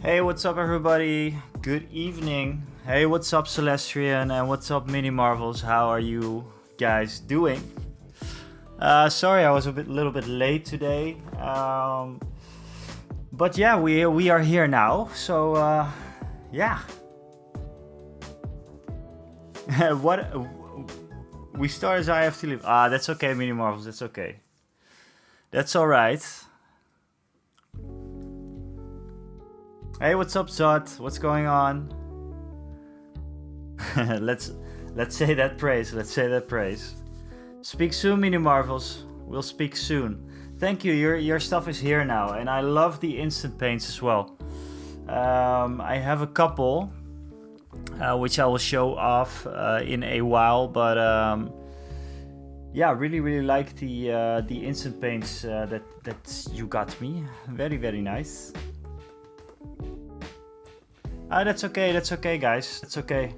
Hey, what's up everybody? Good evening. Hey, what's up Celestian and what's up Mini Marvels? How are you guys doing? Sorry I was little bit late today. But yeah, we are here now. So yeah. What we start as I have to leave. That's okay, Mini Marvels, that's okay. That's alright. Hey, what's up, Zot? What's going on? let's say that praise. Let's say that praise. Speak soon, Mini Marvels. We'll speak soon. Thank you. Your stuff is here now, and I love the instant paints as well. I have a couple, which I will show off in a while. But yeah, really like the instant paints that you got me. Very nice. That's okay, guys. That's okay.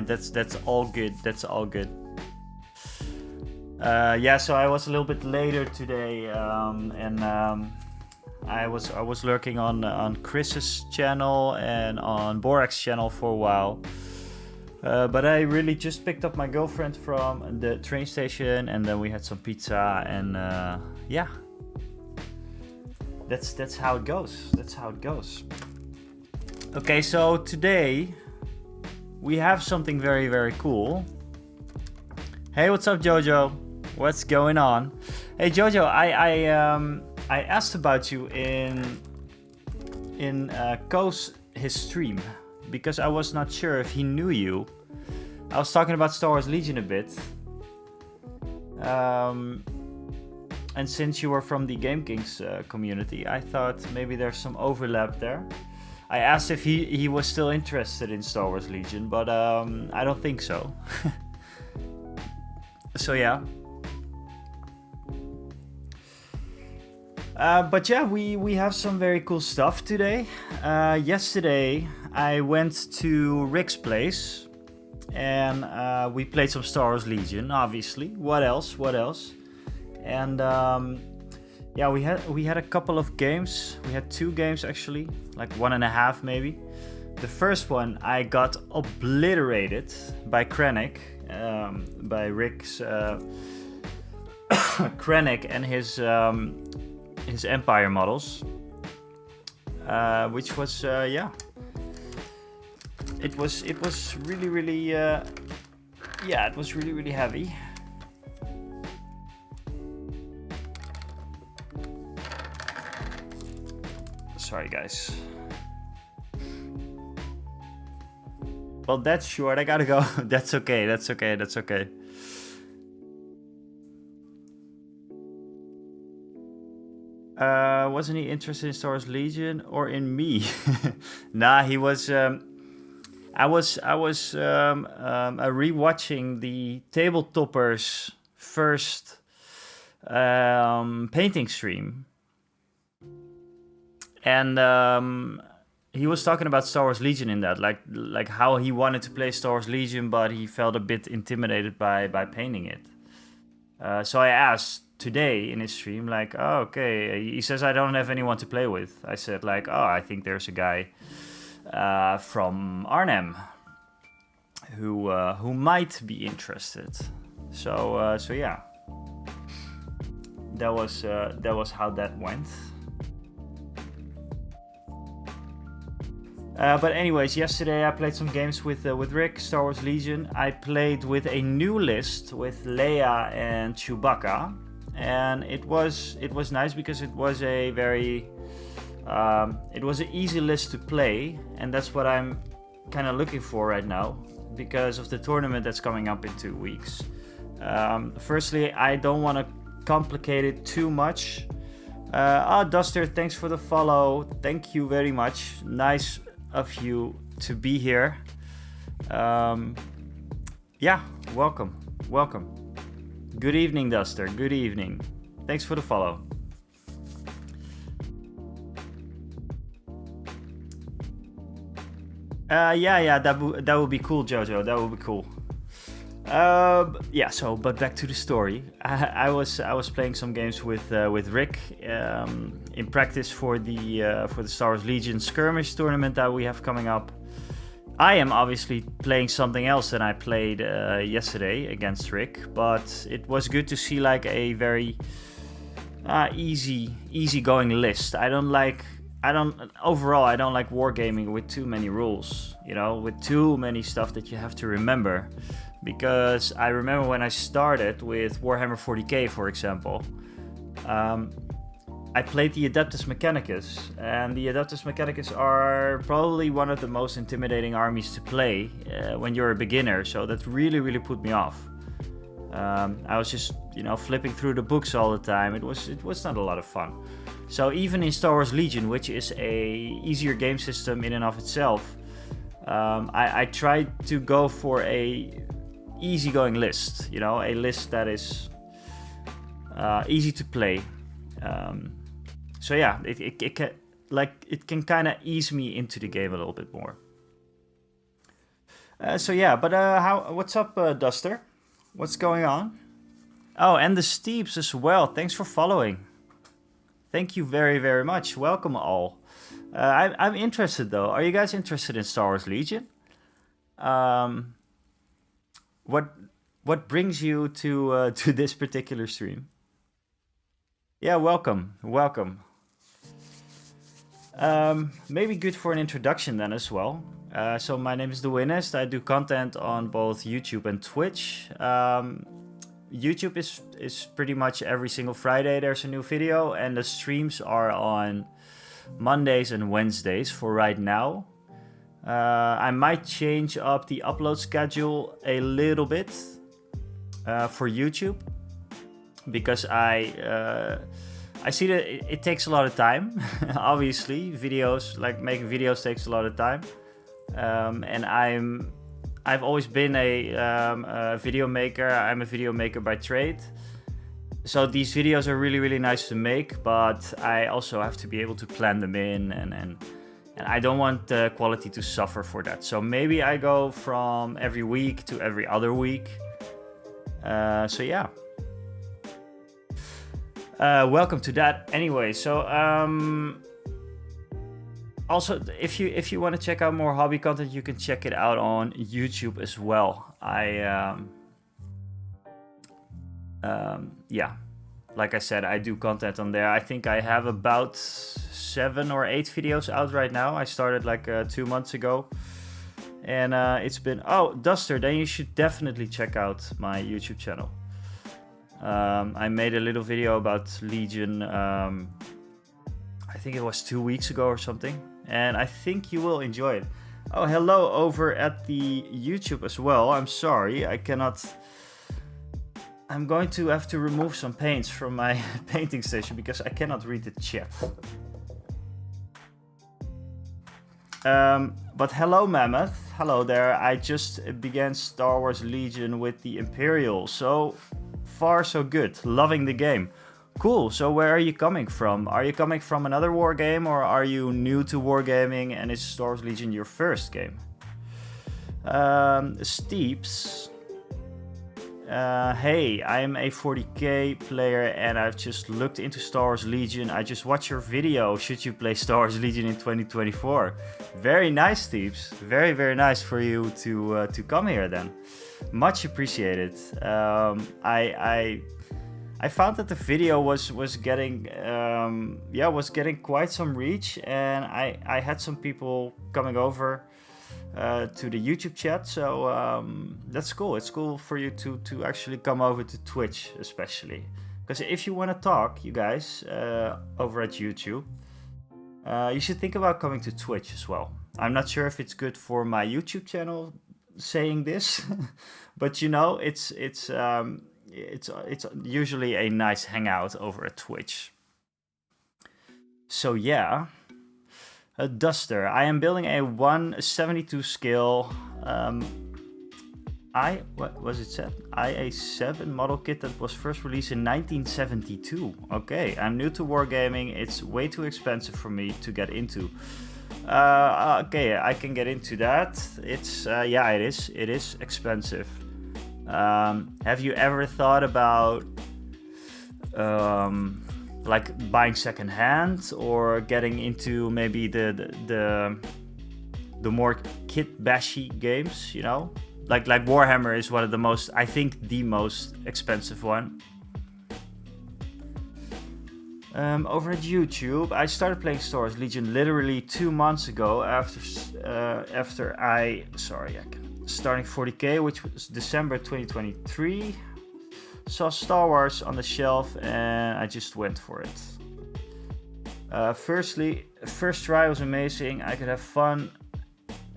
that's all good. That's all good. Yeah, so I was a little bit later today, and I was lurking on Chris's channel and on Borak's channel for a while. But I really just picked up my girlfriend from the train station, and then we had some pizza, and yeah. That's how it goes. That's how it goes. Okay, so today we have something very cool. Hey, what's up, Jojo? What's going on? Hey, Jojo, I asked about you in Ko's his stream because I was not sure if he knew you. I was talking about Star Wars Legion a bit. And since you were from the Game Kings community, I thought maybe there's some overlap there. I asked if he was still interested in Star Wars Legion, but I don't think so. So yeah. But yeah, we have some very cool stuff today. Yesterday I went to Rick's place and we played some Star Wars Legion, obviously. What else? And yeah, we had a couple of games. We had 2 games actually, like 1.5 maybe. The first one I got obliterated by Krennic, by Rick's Krennic and his Empire models, which was yeah, it was really yeah, it was really heavy. Sorry, guys. Well, that's short. I gotta go. That's okay. Wasn't he interested in Star Wars Legion or in me? Nah, he was. I was rewatching the Tabletoppers first painting stream. And he was talking about Star Wars Legion in that, like how he wanted to play Star Wars Legion, but he felt a bit intimidated by painting it. So I asked today in his stream, like, oh, okay. He says I don't have anyone to play with. I said, like, oh, I think there's a guy from Arnhem who might be interested. So yeah, that was how that went. But anyways, yesterday I played some games with Rick, Star Wars Legion. I played with a new list with Leia and Chewbacca, and it was nice because it was a very it was an easy list to play, and that's what I'm kind of looking for right now because of the tournament that's coming up in 2 weeks. Firstly, I don't want to complicate it too much. Duster, thanks for the follow. Thank you very much. Nice of you to be here. Yeah, welcome. Good evening, Duster. Good evening. Thanks for the follow. Yeah, that would be cool, Jojo. That would be cool. Yeah. So, but back to the story. I was playing some games with Rick in practice for the Star Wars Legion skirmish tournament that we have coming up. I am obviously playing something else than I played yesterday against Rick, but it was good to see like a very easy going list. I don't like wargaming with too many rules, you know, with too many stuff that you have to remember. Because I remember when I started with Warhammer 40k, for example, I played the Adeptus Mechanicus, and the Adeptus Mechanicus are probably one of the most intimidating armies to play when you're a beginner, so that really put me off. I was just, you know, flipping through the books all the time. It was not a lot of fun. So even in Star Wars Legion, which is a easier game system in and of itself, I tried to go for a easygoing list, you know, a list that is easy to play. So yeah, it can kind of ease me into the game a little bit more. So yeah, but what's up, Duster? What's going on? Oh, and the Steeps as well. Thanks for following. Thank you very much. Welcome all. I'm interested though. Are you guys interested in Star Wars Legion? What brings you to this particular stream? Yeah, welcome. Maybe good for an introduction then as well. So my name is The Winnest. I do content on both YouTube and Twitch. YouTube is pretty much every single Friday there's a new video, and the streams are on Mondays and Wednesdays for right now. I might change up the upload schedule a little bit for YouTube, because I see that it takes a lot of time. Obviously, making videos takes a lot of time, and I've always been a video maker. I'm a video maker by trade, so these videos are really nice to make, but I also have to be able to plan them in, and I don't want the quality to suffer for that. So maybe I go from every week to every other week. So yeah. Welcome to that. Anyway, so also if you want to check out more hobby content, you can check it out on YouTube as well. Yeah, like I said, I do content on there. I think I have about 7 or 8 videos out right now. I started like 2 months ago, and it's been... Oh, Duster, then you should definitely check out my YouTube channel. I made a little video about Legion, I think it was 2 weeks ago or something, and I think you will enjoy it. Oh, hello over at the YouTube as well. I'm sorry, I cannot... I'm going to have to remove some paints from my painting station because I cannot read the chat. But hello, Mammoth. Hello there. I just began Star Wars Legion with the Imperial. So far, so good. Loving the game. Cool. So where are you coming from? Are you coming from another war game, or are you new to wargaming and is Star Wars Legion your first game? Steeps. Hey, I'm a 40k player and I've just looked into Star Wars Legion. I just watched your video. Should you play Star Wars Legion in 2024? Very nice, Steeps. Very nice for you to come here then. Much appreciated. I found that the video was getting quite some reach, and I had some people coming over to the YouTube chat, so that's cool. It's cool for you to actually come over to Twitch, especially because if you want to talk, you guys over at YouTube, you should think about coming to Twitch as well. I'm not sure if it's good for my YouTube channel saying this, but you know, it's usually a nice hangout over at Twitch. So yeah. Duster, I am building a 172 scale what was it said? IA7 model kit that was first released in 1972. Okay, I'm new to wargaming. It's way too expensive for me to get into. Okay, I can get into that. It's yeah, it is expensive. Have you ever thought about like buying secondhand or getting into maybe the more kit bashy games? You know, like Warhammer is one of the most, I think, the most expensive one. Over at YouTube, I started playing Star Wars Legion literally 2 months ago after I starting 40k, which was December 2023. Saw Star Wars on the shelf and I just went for it. First try was amazing. I could have fun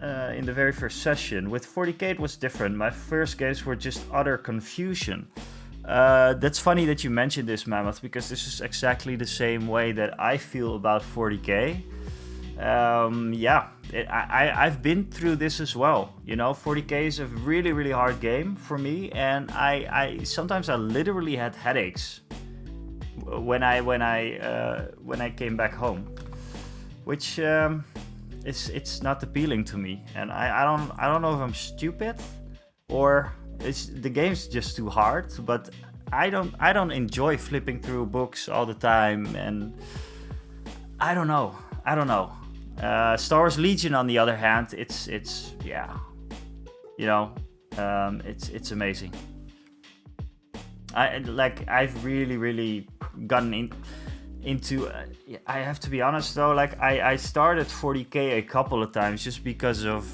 in the very first session. With 40k it was different. My first games were just utter confusion. That's funny that you mentioned this, Mammoth, because this is exactly the same way that I feel about 40k. I've been through this as well. You know, 40k is a really, really hard game for me, and I sometimes I literally had headaches when I came back home, which it's not appealing to me, and I don't know if I'm stupid or the game's just too hard, but I don't enjoy flipping through books all the time, and I don't know. Star Wars Legion, on the other hand, it's amazing. I've really gotten into. I have to be honest though, like I started 40k a couple of times just because of,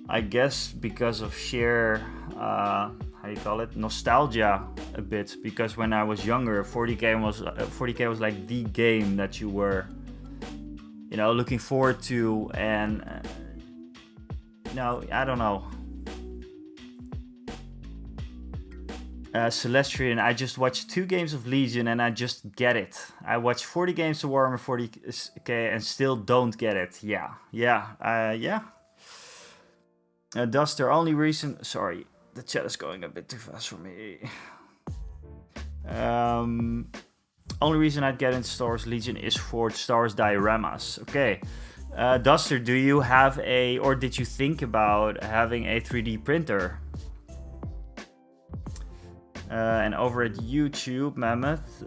I guess, because of sheer nostalgia a bit. Because when I was younger, 40k was like the game that you were, you know, looking forward to, and I don't know. Celestian, I just watched 2 games of Legion and I just get it. I watched 40 games of Warhammer 40k and still don't get it. Yeah. Duster, only reason... Sorry, the chat is going a bit too fast for me. Only reason I'd get into Star Wars Legion is for Star Wars dioramas. Okay. Duster, do you have or did you think about having a 3D printer? And over at YouTube, Mammoth,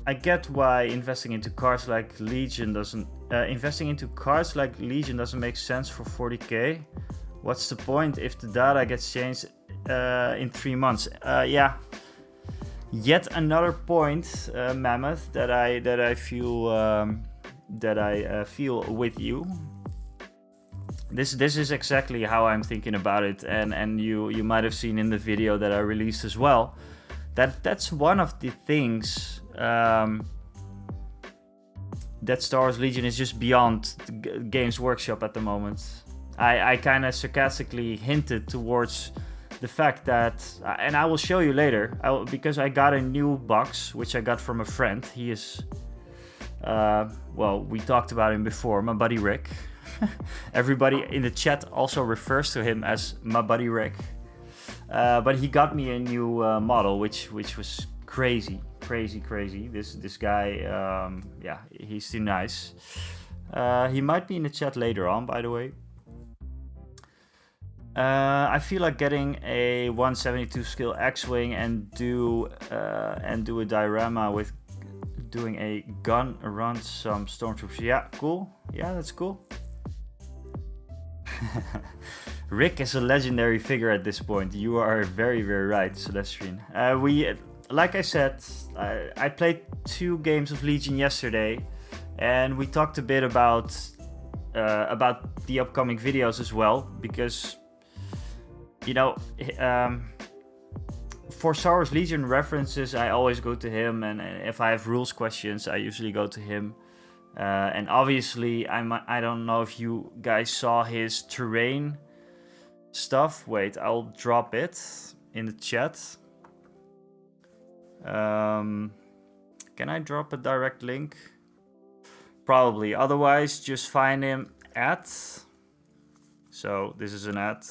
I get why investing into cards like Legion doesn't make sense for 40k. What's the point if the data gets changed in 3 months? Yet another point, Mammoth, that I feel with you. This is exactly how I'm thinking about it, and you might have seen in the video that I released as well. That's one of the things that Star Wars Legion is just beyond Games Workshop at the moment. I kind of sarcastically hinted towards the fact that, and I will show you later, because I got a new box, which I got from a friend. He is, we talked about him before, my buddy Rick. Everybody in the chat also refers to him as my buddy Rick. But he got me a new model, which was crazy. This guy, he's too nice. He might be in the chat later on, by the way. I feel like getting a 172 skill X-wing and do a diorama with doing a gun around some stormtroopers. Yeah, cool. Yeah, that's cool. Rick is a legendary figure at this point. You are very, very right, Celestian. Like I said, I played 2 games of Legion yesterday, and we talked a bit about the upcoming videos as well, because, you know, for Star Wars Legion references, I always go to him, and if I have rules questions, I usually go to him. And obviously, I don't know if you guys saw his terrain stuff. Wait, I'll drop it in the chat. Can I drop a direct link? Probably. Otherwise, just find him at. So this is an at.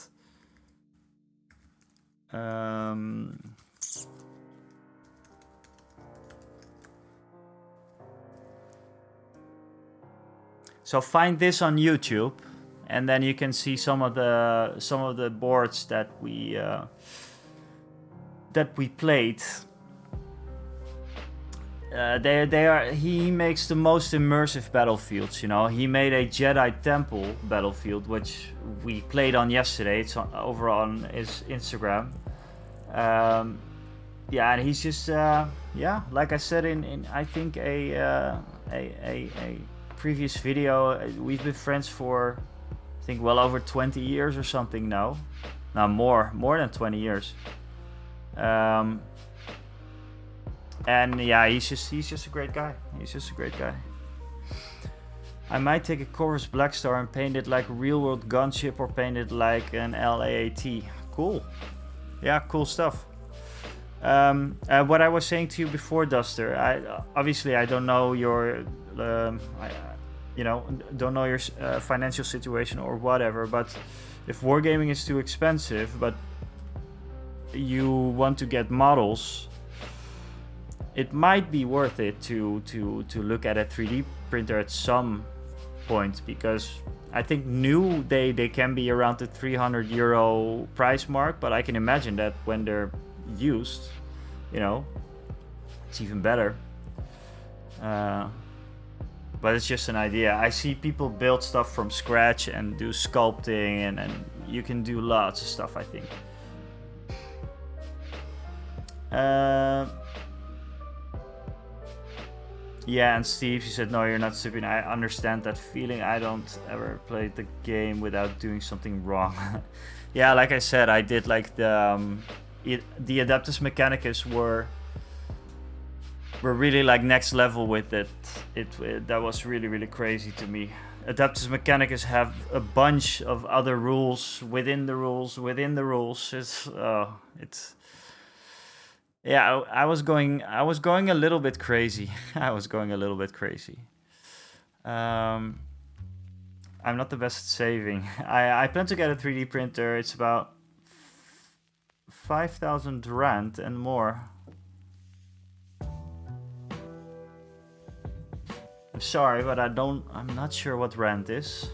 So find this on YouTube, and then you can see some of the boards that we that we played, he makes the most immersive battlefields, you know. He made a Jedi Temple battlefield, which we played on yesterday. It's over on his Instagram. Yeah, and he's just yeah, like I said in I think a previous video, we've been friends for I think well over 20 years or something now. No, more than 20 years. And yeah, he's just a great guy. He's just a great guy. I might take a Corvus Blackstar and paint it like a real world gunship or paint it like an LAAT. Cool. Yeah, cool stuff. What I was saying to you before, Duster, obviously I don't know your, don't know your financial situation or whatever, but if wargaming is too expensive, but you want to get models, it might be worth it to look at a 3D printer at some point, because I think new they can be around the €300 price mark, but I can imagine that when they're used, you know, it's even better. But it's just an idea. I see people build stuff from scratch and do sculpting, and you can do lots of stuff, I think. Yeah, and Steve, he said, no, you're not stupid. I understand that feeling. I don't ever play the game without doing something wrong. Yeah, like I said, I did like the Adeptus Mechanicus were really like next level with it. That was really crazy to me. Adeptus Mechanicus have a bunch of other rules within the rules within the rules. It's yeah, I was going a little bit crazy. I was going a little bit crazy. I'm not the best at saving. I plan to get a 3D printer. It's about 5,000 rand and more. I'm sorry, but I'm not sure what rand is.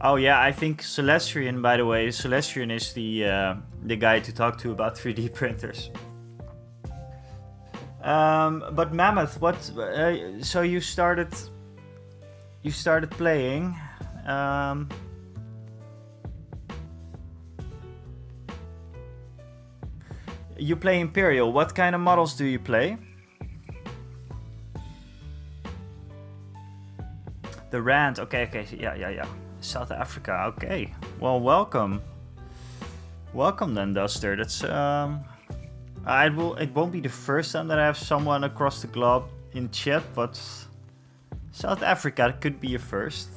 Oh yeah, I think Celestian, by the way, Celestian is the guy to talk to about 3D printers. But Mammoth, what? So you started playing. You play Imperial. What kind of models do you play? The Rand. Okay. Yeah. South Africa. Okay. Well, welcome. Welcome then, Duster. That's it won't be the first time that I have someone across the globe in chat, but South Africa could be a first.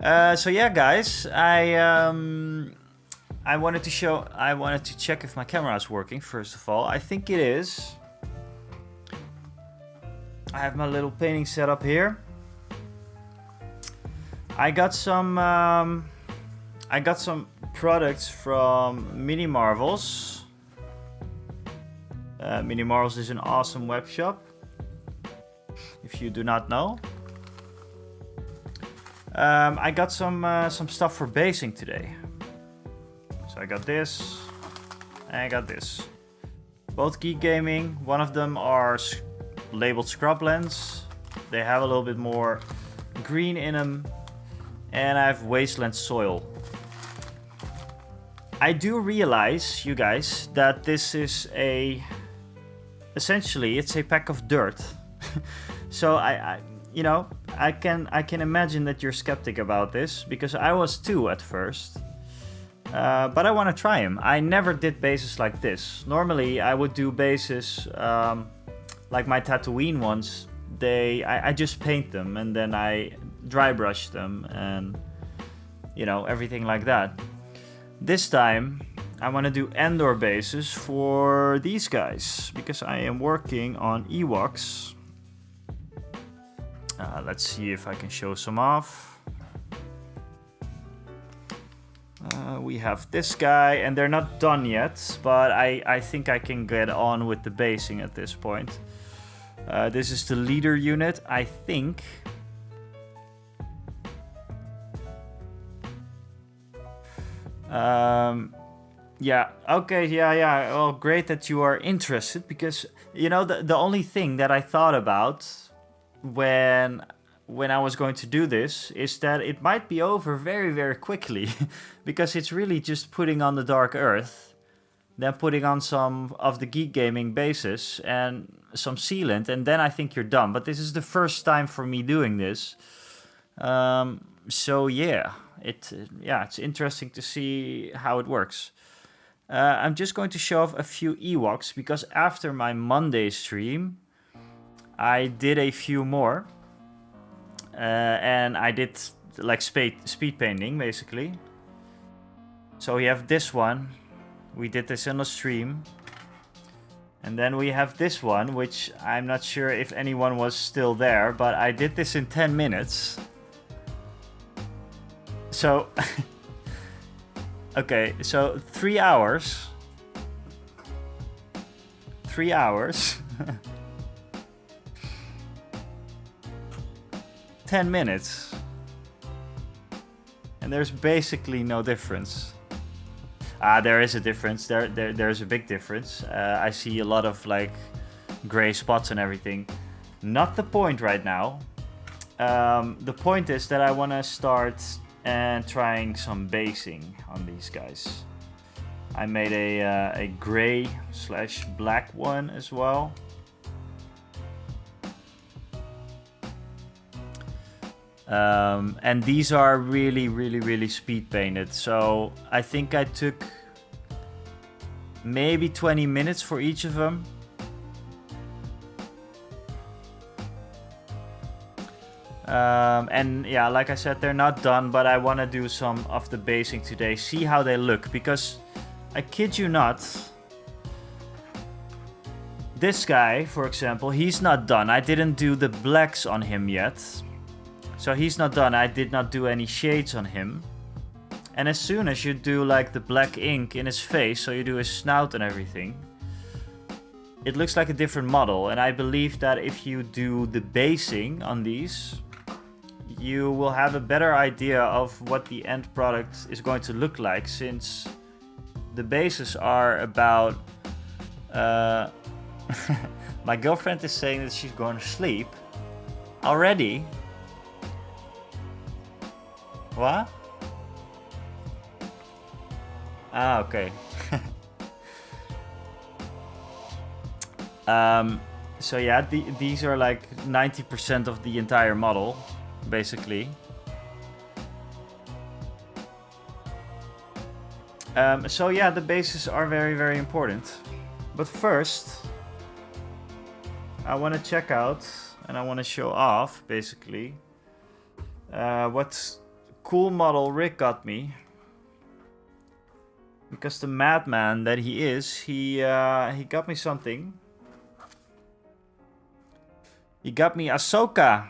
So yeah, guys, I wanted to check if my camera is working. First of all, I think it is. I have my little painting set up here. I got some products from Mini Marvels. Mini Marvels is an awesome web shop, if you do not know. I got some stuff for basing today. So I got this, and I got this. Both Geek Gaming. One of them are labeled Scrublands. They have a little bit more green in them. And I have Wasteland Soil. I do realize, you guys, that this is essentially it's a pack of dirt. So I can imagine that you're skeptic about this, because I was too at first. But I want to try them. I never did bases like this. Normally I would do bases like my Tatooine ones. I just paint them and then I dry brush them and everything like that. This time I want to do Endor bases for these guys, because I am working on EWOKS. Let's see if I can show some off. We have this guy, and they're not done yet, but I think I can get on with the basing at this point. This is the leader unit, I think. Yeah, okay, yeah. Well, great that you are interested, because, you know, the only thing that I thought about when I was going to do this is that it might be over very, very quickly, because it's really just putting on the Dark Earth, then putting on some of the Geek Gaming bases and some sealant, and then I think you're done. But this is the first time for me doing this. So yeah, it's interesting to see how it works. I'm just going to show off a few EWOKs, because after my Monday stream, I did a few more. And I did like speed painting, basically. So we have this one. We did this in a stream. And then we have this one, which I'm not sure if anyone was still there, but I did this in 10 minutes. So, okay, so 3 hours. 3 hours. 10 minutes. And there's basically no difference. There is a difference. There's a big difference. I see a lot of like gray spots and everything. Not the point right now. The point is that I want to start and trying some basing on these guys. I made a gray / black one as well. And these are really speed painted. So I think I took maybe 20 minutes for each of them. And yeah, like I said, they're not done, but I want to do some of the basing today, see how they look, because I kid you not, this guy, for example, he's not done. I didn't do the blacks on him yet. So he's not done. I did not do any shades on him. And as soon as you do like the black ink in his face, so you do his snout and everything, it looks like a different model. And I believe that if you do the basing on these, you will have a better idea of what the end product is going to look like, since the bases are about... My girlfriend is saying that she's going to sleep. Already? What? Okay. So yeah, these are like 90% of the entire model, basically. So yeah, the bases are very important. But first, I want to check out and I want to show off, basically, what cool model Rick got me. Because the madman that he is, he got me something. He got me Ahsoka.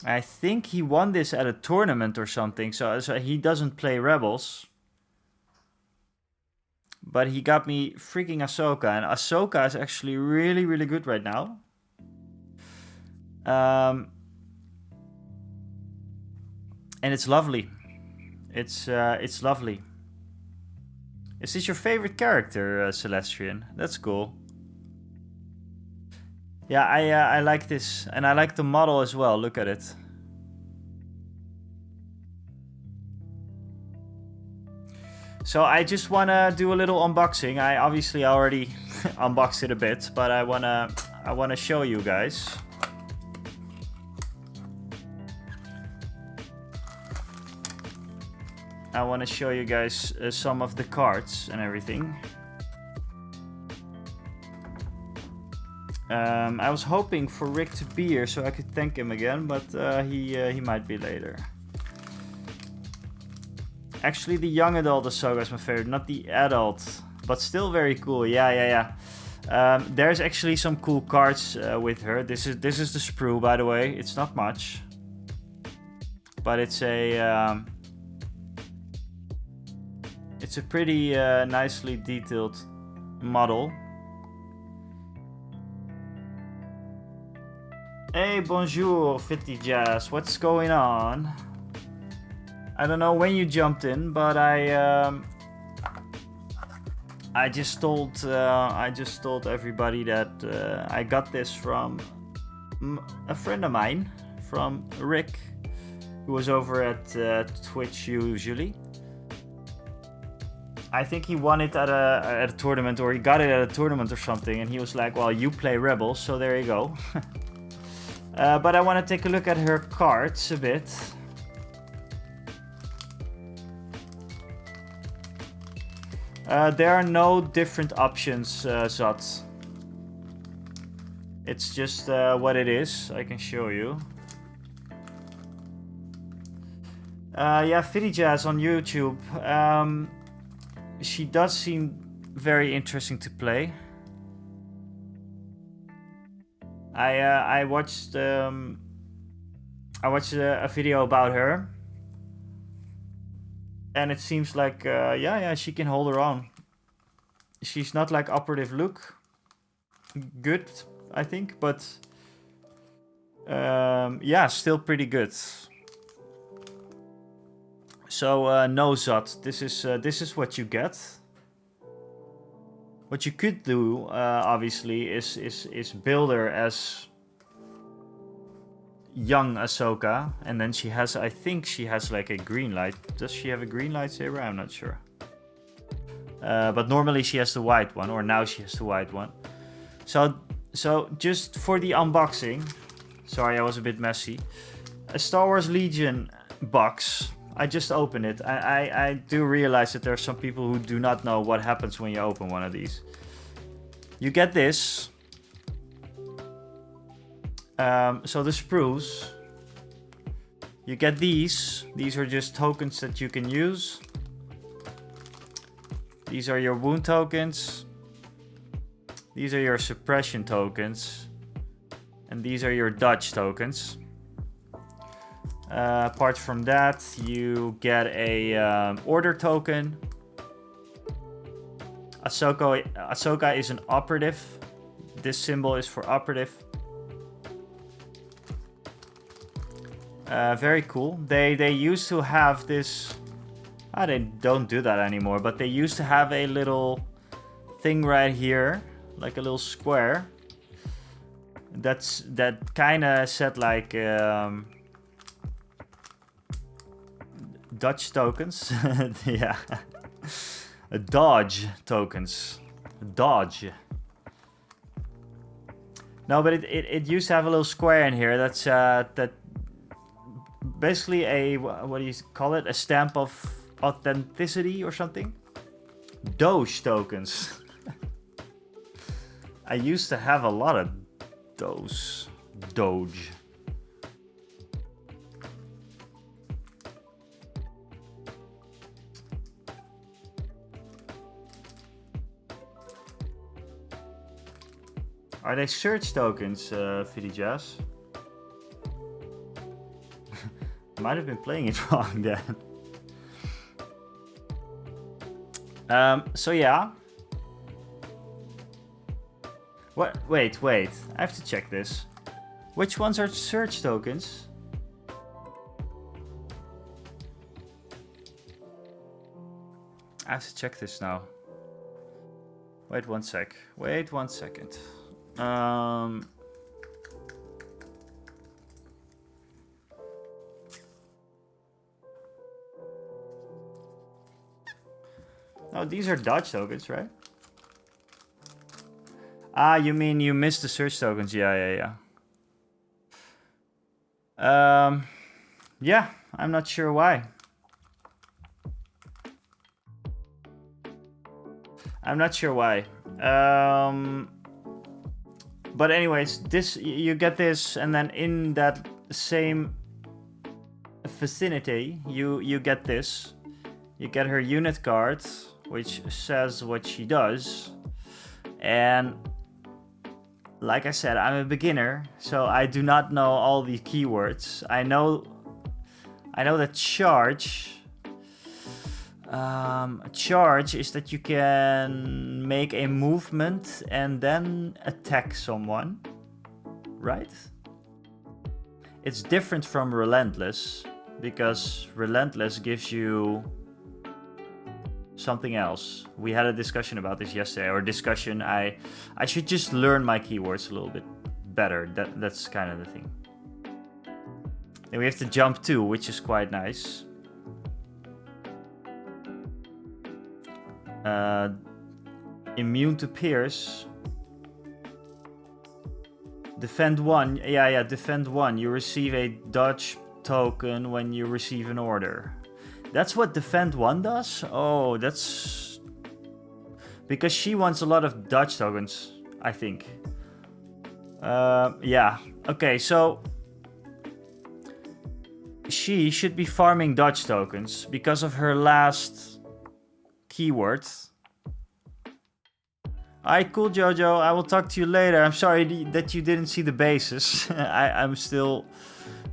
I think he won this at a tournament or something, so he doesn't play Rebels. But he got me freaking Ahsoka, and Ahsoka is actually really good right now. And it's lovely. It's lovely. Is this your favorite character, Celestian? That's cool. Yeah, I like this, and I like the model as well. Look at it. So I just wanna do a little unboxing. I obviously already unboxed it a bit, but I wanna show you guys. I want to show you guys some of the cards and everything. I was hoping for Rick to be here so I could thank him again, but he might be later. Actually, the young adult Ahsoka is my favorite, not the adult, but still very cool. Yeah. There's actually some cool cards with her. This is the sprue, by the way. It's not much, but it's a pretty nicely detailed model. Hey, bonjour, Fitty Jazz. What's going on? I don't know when you jumped in, but I just told everybody that I got this from a friend of mine, from Rick, who was over at Twitch usually. I think he won it at a tournament, or he got it at a tournament or something, and he was like, well, you play Rebels, so there you go. But I want to take a look at her cards a bit. There are no different options, Zat. It's just what it is. I can show you. Yeah, Fitty Jazz on YouTube. She does seem very interesting to play. I watched a video about her, and it seems like yeah, she can hold her own. She's not like Operative Luke, good, I think, but yeah, still pretty good. So no, Zat, this is what you get. What you could do, obviously, is build her as young Ahsoka, and then she has, I think she has like a green light. Does she have a green lightsaber? I'm not sure. But normally she has the white one, or now she has the white one. So just for the unboxing, sorry, I was a bit messy. A Star Wars Legion box. I just opened it. I do realize that there are some people who do not know what happens when you open one of these. You get this. So the sprues. You get these. These are just tokens that you can use. These are your wound tokens. These are your suppression tokens. And these are your dodge tokens. Apart from that, you get a order token. Ahsoka is an operative. This symbol is for operative. Very cool. They used to have this. They don't do that anymore, but they used to have a little thing right here, like a little square. That kind of said like. Dodge tokens. Yeah. Dodge tokens. Dodge. No, but it used to have a little square in here. That's that basically a, what do you call it? A stamp of authenticity or something. Doge tokens. I used to have a lot of those. Doge. Are they search tokens, Fitty Jazz? Might have been playing it wrong then. So yeah. What? Wait. I have to check this. Which ones are search tokens? I have to check this now. Wait one second. Oh, these are dodge tokens, right? Ah, you mean you missed the search tokens? Yeah. Yeah, I'm not sure why. But anyways, this, you get this, and then in that same vicinity, you get this. You get her unit card, which says what she does. And like I said, I'm a beginner, so I do not know all the keywords. I know that charge. Charge is that you can make a movement and then attack someone, right? It's different from Relentless, because Relentless gives you something else. We had a discussion about this yesterday, or discussion. I should just learn my keywords a little bit better. That's kind of the thing. Then we have to jump too, which is quite nice. Immune to pierce. Defend 1. Yeah, defend 1. You receive a dodge token when you receive an order. That's what defend 1 does? Oh, that's... because she wants a lot of dodge tokens, I think. Yeah. Okay, so... she should be farming dodge tokens because of her last keyword. Alright, cool, Jojo. I will talk to you later. I'm sorry that you didn't see the bases. I'm still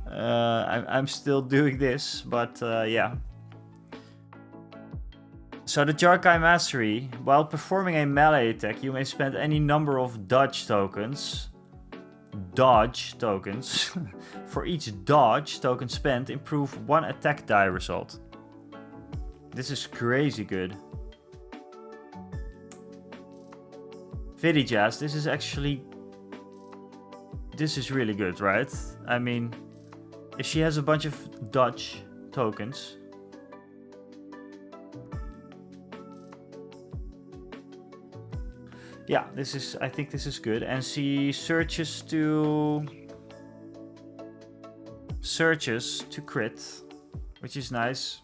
doing this, but yeah. So the Jarkai Mastery. While performing a melee attack, you may spend any number of dodge tokens. For each dodge token spent, improve 1 attack die result. This is crazy good. Vidijazz, this is really good, right? I mean, if she has a bunch of dodge tokens, yeah, I think this is good. And she searches to crit, which is nice.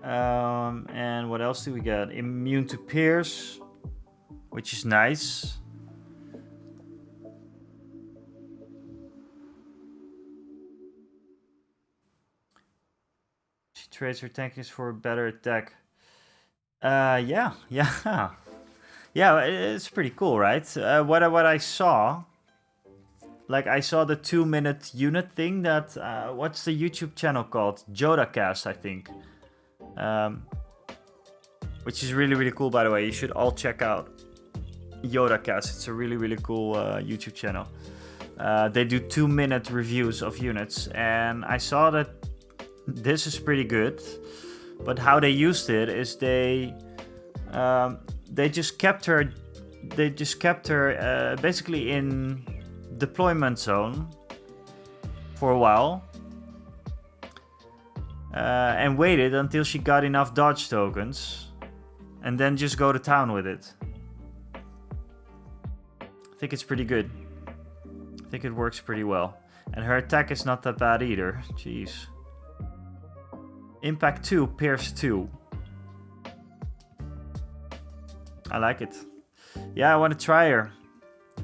And what else do we get? Immune to pierce, which is nice. She trades her tankiness for a better attack. Yeah. Yeah, it's pretty cool, right? What I saw, like I saw the 2-minute unit thing that, what's the YouTube channel called? JodaCast, I think. Which is really, really cool, by the way. You should all check out YodaCast. It's a really, really cool YouTube channel. They do 2-minute reviews of units, and I saw that this is pretty good. But how they used it is they just kept her basically in deployment zone for a while, and waited until she got enough dodge tokens, and then just go to town with it. I think it's pretty good. I think it works pretty well. And her attack is not that bad either. Jeez. Impact 2, Pierce 2. I like it. Yeah, I want to try her.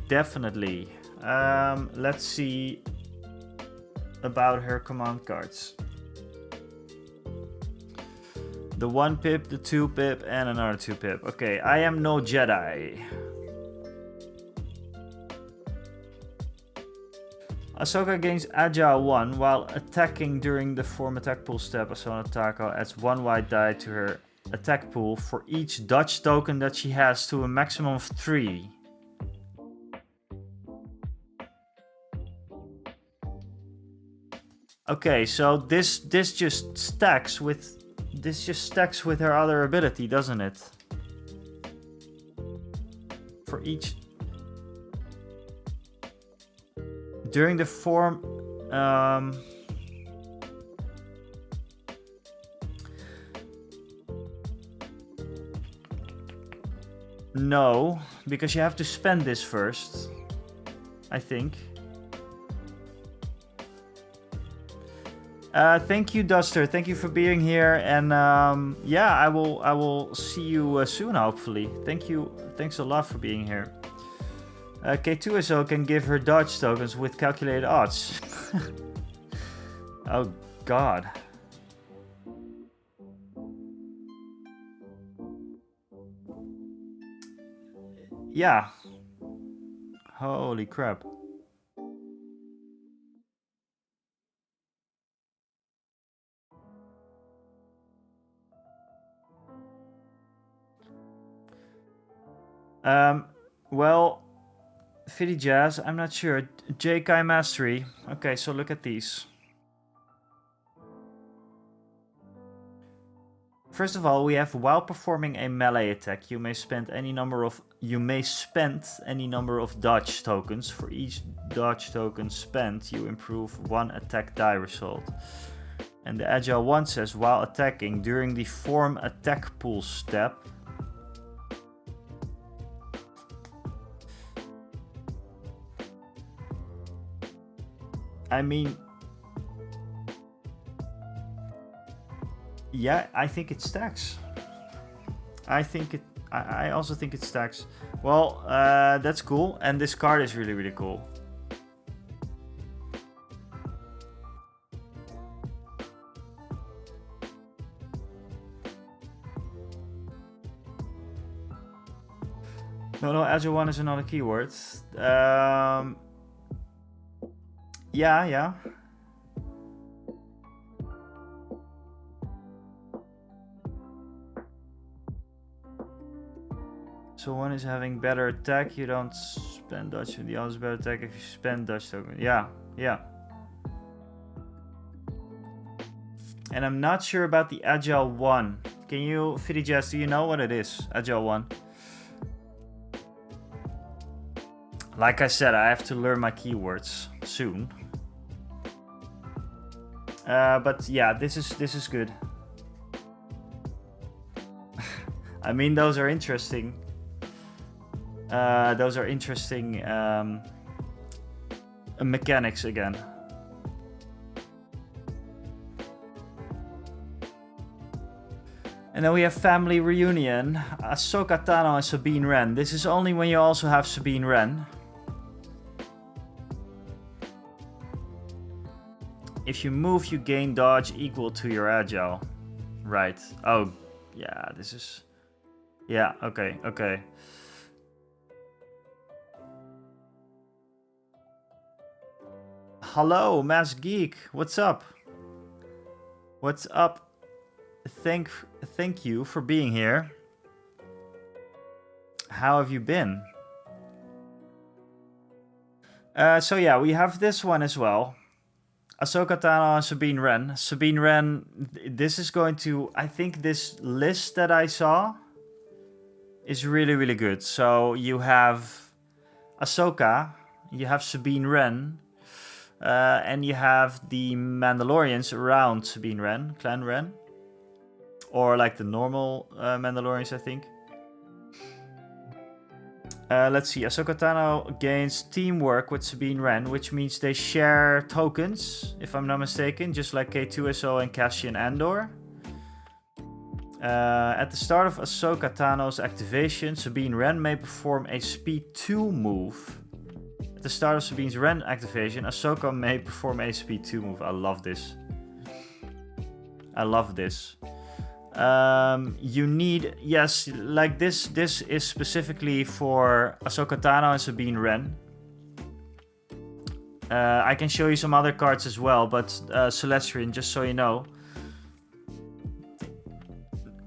Definitely. Let's see about her command cards. The 1 pip, the 2 pip, and another 2 pip. Okay, I am no Jedi. Ahsoka gains Agile 1 while attacking during the form attack pool step. Ahsoka Tako adds 1 white die to her attack pool for each dodge token that she has to a maximum of 3. Okay, so this just stacks with her other ability, doesn't it? For each during the form no, because you have to spend this first, I think. Thank you, Duster. Thank you for being here, and yeah, I will see you soon, hopefully. Thank you. Thanks a lot for being here. K2SO can give her dodge tokens with calculated odds. Oh God. Yeah. Holy crap. Well, Fiddy Jazz, I'm not sure. JK Mastery. Okay, so look at these. First of all, we have while performing a melee attack, you may spend any number of dodge tokens. For each dodge token spent, you improve one attack die result. And the Agile 1 says, while attacking during the form attack pool step, I mean, yeah, I think it stacks. I also think it stacks. Well, that's cool, and this card is really, really cool. No, Agile 1 is another keyword. Yeah. So one is having better attack, you don't spend dodge, and the other is better attack if you spend dodge token. Yeah. And I'm not sure about the Agile 1. Can you, Fiddy Jazz, do you know what it is, Agile 1? Like I said, I have to learn my keywords soon. But yeah, this is good. I mean, those are interesting. Mechanics again. And then we have Family Reunion, Ahsoka Tano and Sabine Wren. This is only when you also have Sabine Wren. If you move, you gain dodge equal to your agile. Right. Oh, yeah, this is... Yeah, okay. Hello, Mass Geek. What's up? Thank you for being here. How have you been? So yeah, we have this one as well. Ahsoka Tano and Sabine Wren. Sabine Wren, this is going to... I think this list that I saw is really, really good. So you have Ahsoka, you have Sabine Wren, and you have the Mandalorians around Sabine Wren, Clan Wren. Or like the normal Mandalorians, I think. Let's see, Ahsoka Tano gains teamwork with Sabine Wren, which means they share tokens, if I'm not mistaken, just like K2SO and Cassian Andor. At the start of Ahsoka Tano's activation, Sabine Wren may perform a Speed 2 move. At the start of Sabine Wren activation, Ahsoka may perform a Speed 2 move. I love this. You need, yes, like this is specifically for Ahsoka Tano and Sabine Wren. I can show you some other cards as well, but Celestrian, just so you know,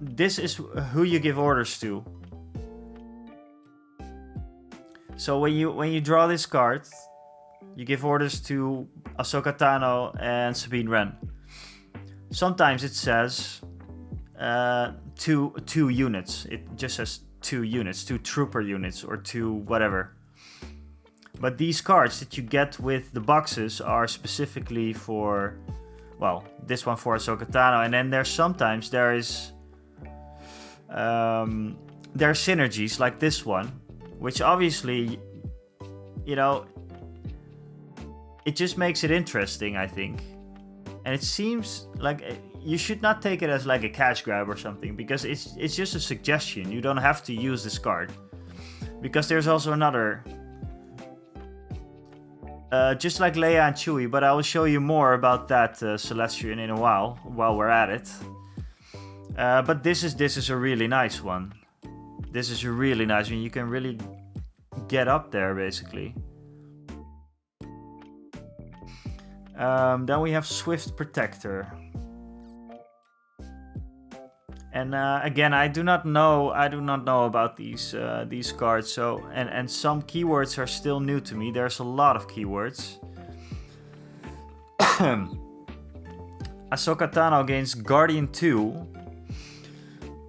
this is who you give orders to. So when you draw this card, you give orders to Ahsoka Tano and Sabine Wren. Sometimes it says two units. It just says 2 units, 2 trooper units, or 2 whatever. But these cards that you get with the boxes are specifically for, well, this one for Ahsoka Tano, and then there are synergies like this one, which obviously, you know, it just makes it interesting, I think. And it seems like you should not take it as like a cash grab or something, because it's just a suggestion. You don't have to use this card, because there's also another, just like Leia and Chewie, but I will show you more about that Celestrian in a while we're at it. But this is a really nice one. This is a really nice one. You can really get up there, basically. Then we have Swift Protector. And again, I do not know about these cards. So and some keywords are still new to me. There's a lot of keywords. Ahsoka Tano against Guardian 2.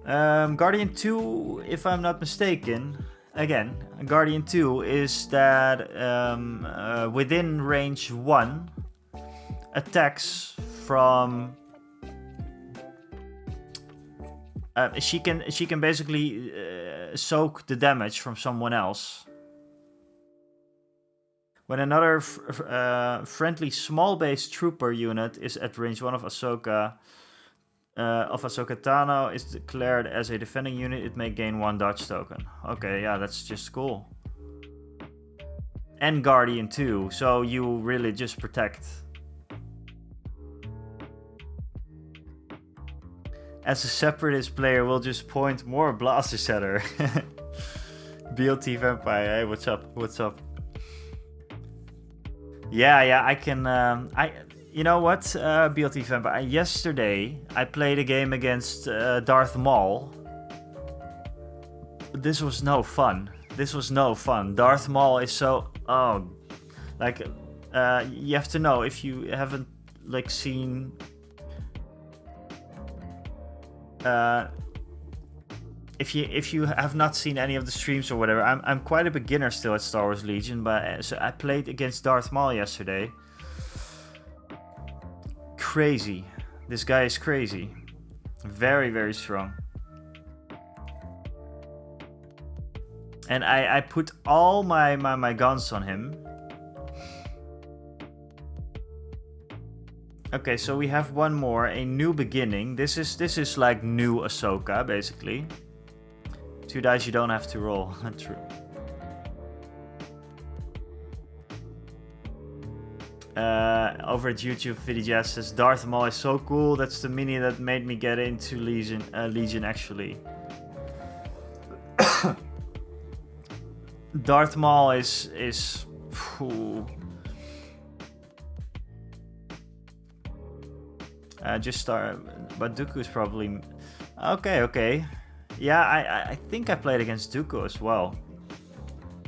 Guardian 2, if I'm not mistaken, again, Guardian 2 is that within range 1 attacks from she can basically soak the damage from someone else. When another friendly small base trooper unit is at range 1 of Ahsoka Tano is declared as a defending unit, it may gain 1 dodge token. Okay, yeah, that's just cool. And Guardian too, so you really just protect. As a separatist player, we'll just point more blasters at her. BLT Vampire, hey, what's up? What's up? Yeah, I can. You know what, BLT Vampire? Yesterday, I played a game against Darth Maul. This was no fun. Darth Maul is so... Oh, like, you have to know, if you haven't, like, seen... If you have not seen any of the streams or whatever, I'm quite a beginner still at Star Wars Legion, but so I played against Darth Maul yesterday. Crazy. This guy is crazy. Very, very strong. And I put all my guns on him. Okay, so we have one more, a new beginning. This is like new Ahsoka, basically. 2 dice you don't have to roll. True. Over at YouTube, VidiJazz says Darth Maul is so cool. That's the mini that made me get into Legion actually. Darth Maul is just start, but Dooku is probably okay. Yeah, I think I played against Dooku as well.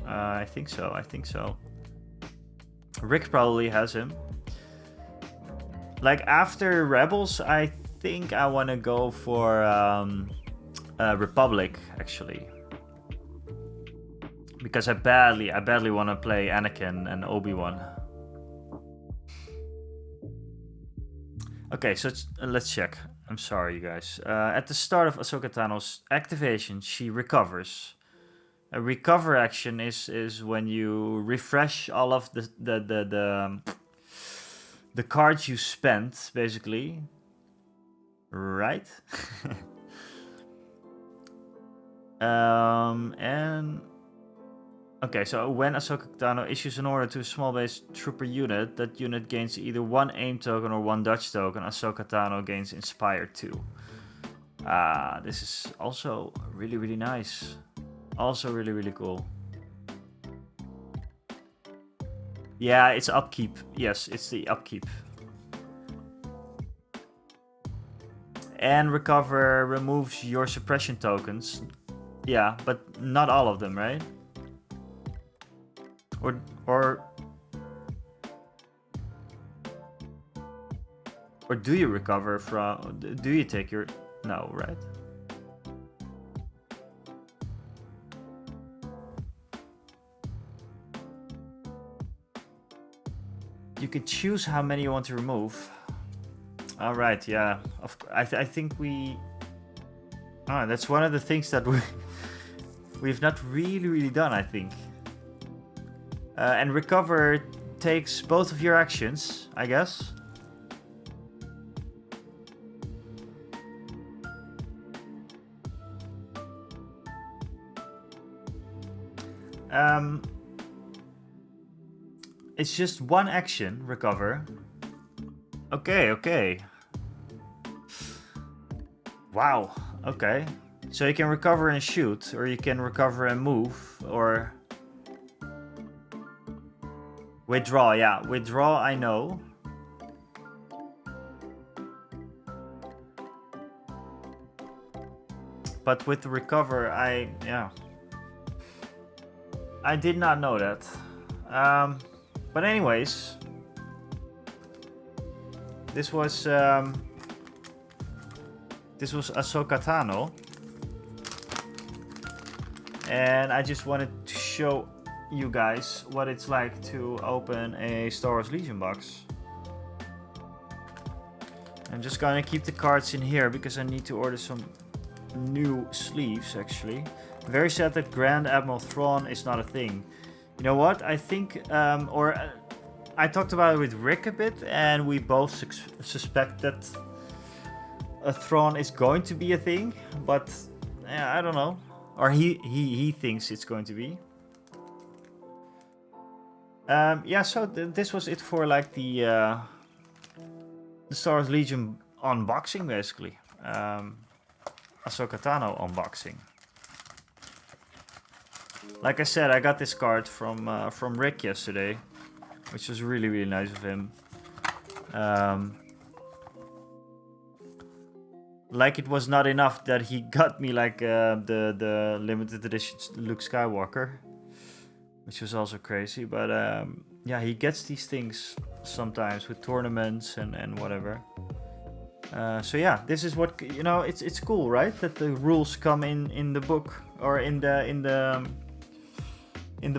I think so. Rick probably has him. Like after Rebels, I think I want to go for Republic actually, because I badly want to play Anakin and Obi-Wan. Okay, so let's check. I'm sorry, you guys. At the start of Ahsoka Tano's activation, she recovers. A recover action is when you refresh all of the cards you spent, basically. Right? And okay, so when Ahsoka Tano issues an order to a small base trooper unit, that unit gains either 1 aim token or 1 dodge token. Ahsoka Tano gains Inspire 2. This is also really, really nice. Also really, really cool. Yeah, it's upkeep. Yes, it's the upkeep. And recover removes your suppression tokens. Yeah, but not all of them, right? Or do you recover from... Do you take your... No, right? You can choose how many you want to remove. All right, yeah. I think we... Oh, that's one of the things that we've not really done, I think. And recover takes both of your actions, I guess. It's just one action, recover. Okay. Wow, okay. So you can recover and shoot, or you can recover and move, or... Withdraw, yeah. Withdraw, I know. But with the recover, I did not know that. But anyways, this was Ahsoka Tano, and I just wanted to show you guys what it's like to open a Star Wars Legion box. I'm just gonna keep the cards in here because I need to order some new sleeves actually. Very sad that Grand Admiral Thrawn is not a thing. You know what? I think, I talked about it with Rick a bit, and we both suspect that a Thrawn is going to be a thing, but I don't know. Or he thinks it's going to be. Yeah, so this was it for like the Star Wars Legion unboxing, basically. Ahsoka Tano unboxing. Like I said, I got this card from Rick yesterday, which was really, really nice of him. Like it was not enough that he got me like the limited edition Luke Skywalker, which was also crazy. But yeah, he gets these things sometimes with tournaments and whatever. So yeah, this is what, you know, it's cool, right? That the rules come in the book or in the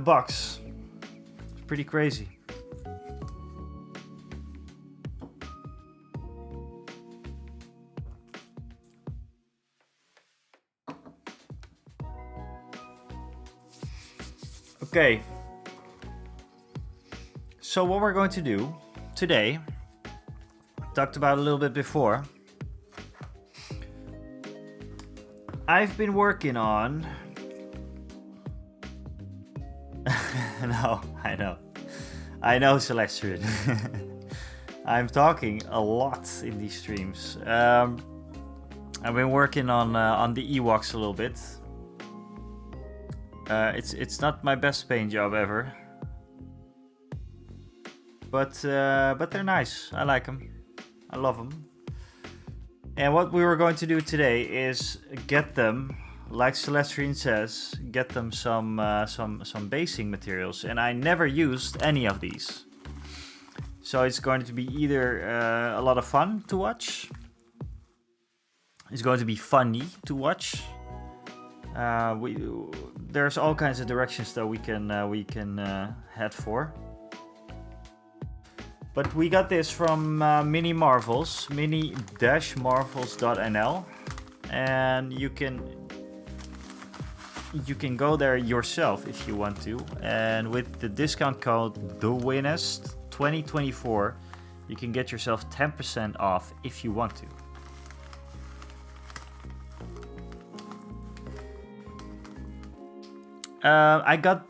box. It's pretty crazy. Okay. So what we're going to do today, talked about a little bit before. I've been working on... No, I know, Celestian. I'm talking a lot in these streams. I've been working on the EWOKS a little bit. It's not my best paint job ever, but they're nice. I like them. I love them. And what we were going to do today is get them, like Celestian says, get them some basing materials. And I never used any of these, so it's going to be either a lot of fun to watch. It's going to be funny to watch. There's all kinds of directions that we can head for. But we got this from Mini Marvels, mini-marvels.nl, and you can go there yourself if you want to. And with the discount code TheWinnest2024, you can get yourself 10% off if you want to. I got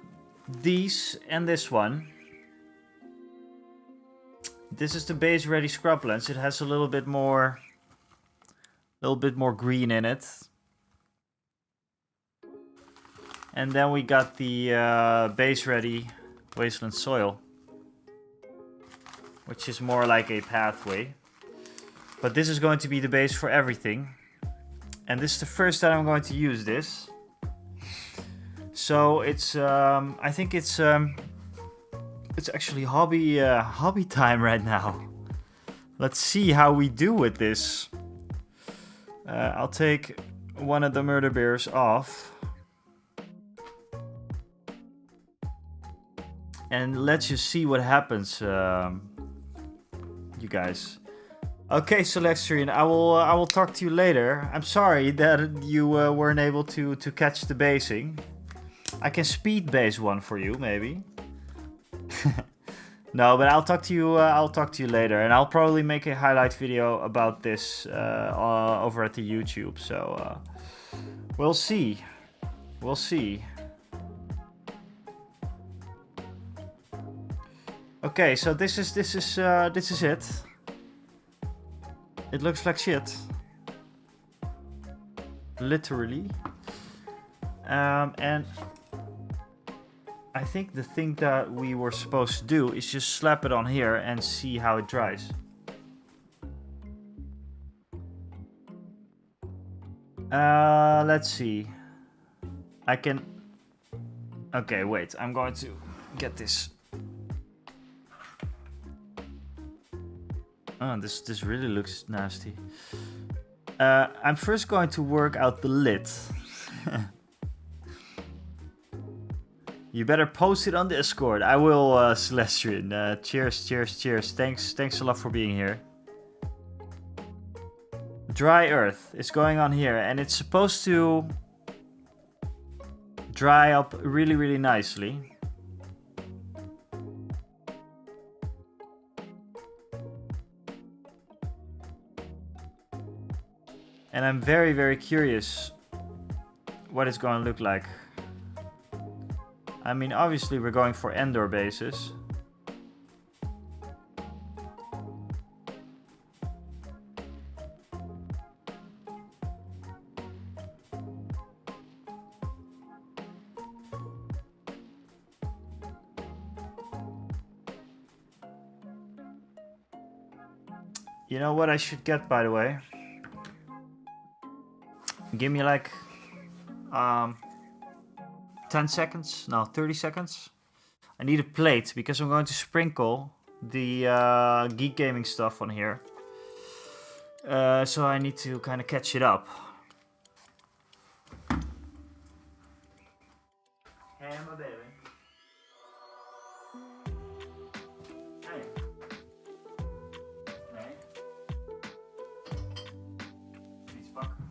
these and this one. This is the base ready scrublands. It has a little bit more green in it. And then we got the base ready wasteland soil, which is more like a pathway. But this is going to be the base for everything. And this is the first time I'm going to use this. So it's I think it's actually hobby time right now. Let's see how we do with this. I'll take one of the murder bears off. And let's just see what happens, you guys. Okay, Celestian, I will talk to you later. I'm sorry that you weren't able to catch the basing. I can speed base one for you, maybe. No, but I'll talk to you later, and I'll probably make a highlight video about this over at the YouTube. So we'll see. We'll see. Okay, so this is it. It looks like shit. Literally. And I think the thing that we were supposed to do is just slap it on here and see how it dries. Let's see. I can... Okay, wait. I'm going to get this. Oh, this really looks nasty. I'm first going to work out the lid. You better post it on Discord. I will, Celestian. Cheers. Thanks a lot for being here. Dry earth is going on here, and it's supposed to dry up really nicely. And I'm very curious what it's going to look like. I mean, obviously we're going for Endor bases. You know what I should get, by the way? Give me like 10 seconds, no, 30 seconds. I need a plate because I'm going to sprinkle the Geek Gaming stuff on here. So I need to kind of catch it up. Hey, my baby. Hey. Hey. Iets pakken.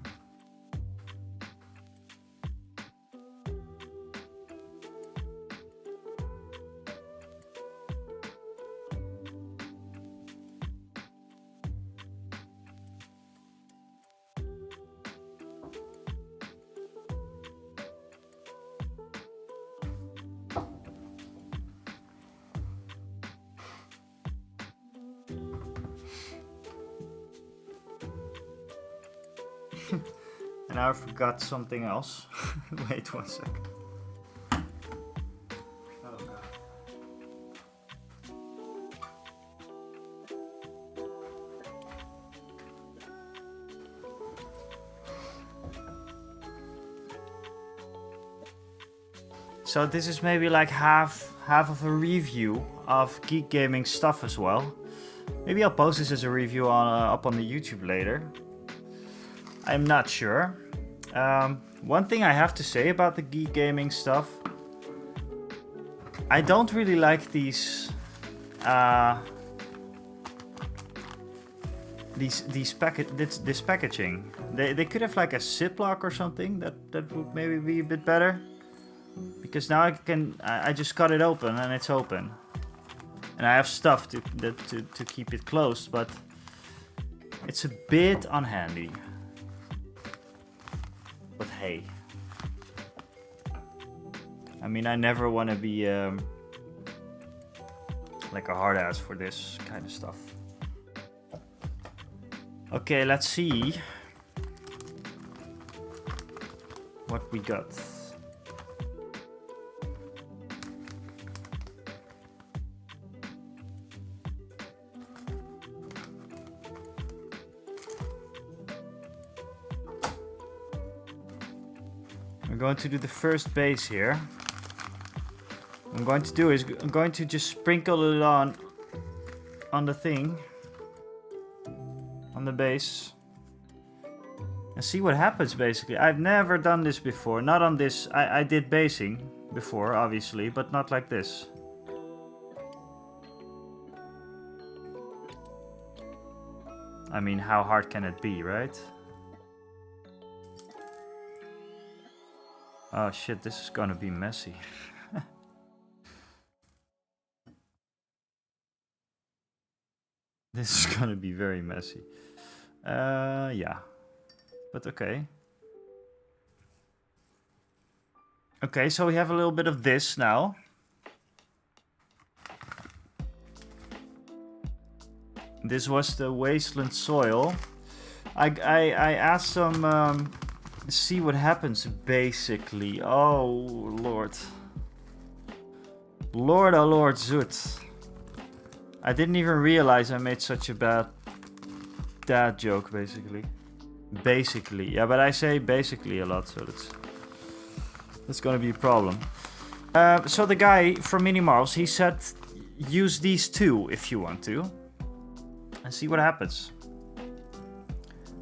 And I forgot something else. Wait 1 second. Oh god. So this is maybe like half of a review of Geek Gaming stuff as well. Maybe I'll post this as a review on up on the YouTube later. I'm not sure. One thing I have to say about the Geek Gaming stuff, I don't really like this packaging. They could have like a Ziploc or something that would maybe be a bit better. Because now I just cut it open and it's open, and I have stuff to keep it closed, but it's a bit unhandy. But hey, I mean, I never want to be like a hard ass for this kind of stuff. Okay, let's see what we got. I'm going to do the first base here. What I'm going to do is I'm going to just sprinkle it on the thing, on the base, and see what happens. Basically, I've never done this before. Not on this. I did basing before, obviously, but not like this. I mean, how hard can it be, right? Oh shit, this is gonna be messy. This is gonna be very messy. Yeah. But okay. Okay, so we have a little bit of this now. This was the wasteland soil. I asked some... see what happens, basically. Oh, Lord. Lord, oh Lord, Zoot. I didn't even realize I made such a bad dad joke, basically. Basically. Yeah, but I say basically a lot, so that's gonna be a problem. So the guy from Minimars, he said use these two if you want to. And see what happens.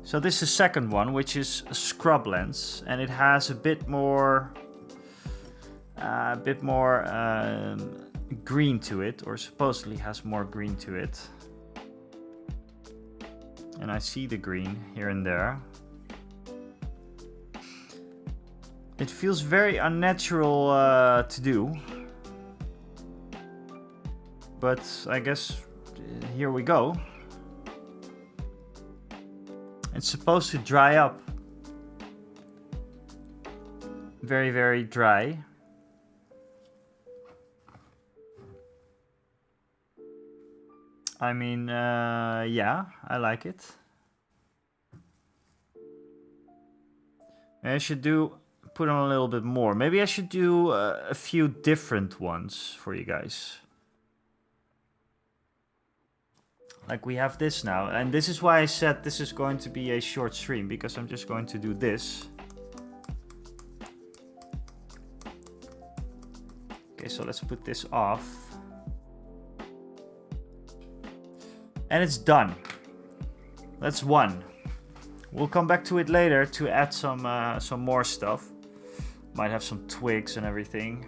So this is the second one, which is a scrub lens, and it has a bit more green to it, or supposedly has more green to it. And I see the green here and there. It feels very unnatural to do, but I guess here we go. It's supposed to dry up. Very, very dry. I mean, yeah, I like it. I should put on a little bit more. Maybe I should do a few different ones for you guys. Like we have this now, and this is why I said this is going to be a short stream, because I'm just going to do this. Okay, so let's put this off. And it's done. That's one. We'll come back to it later to add some more stuff. Might have some twigs and everything.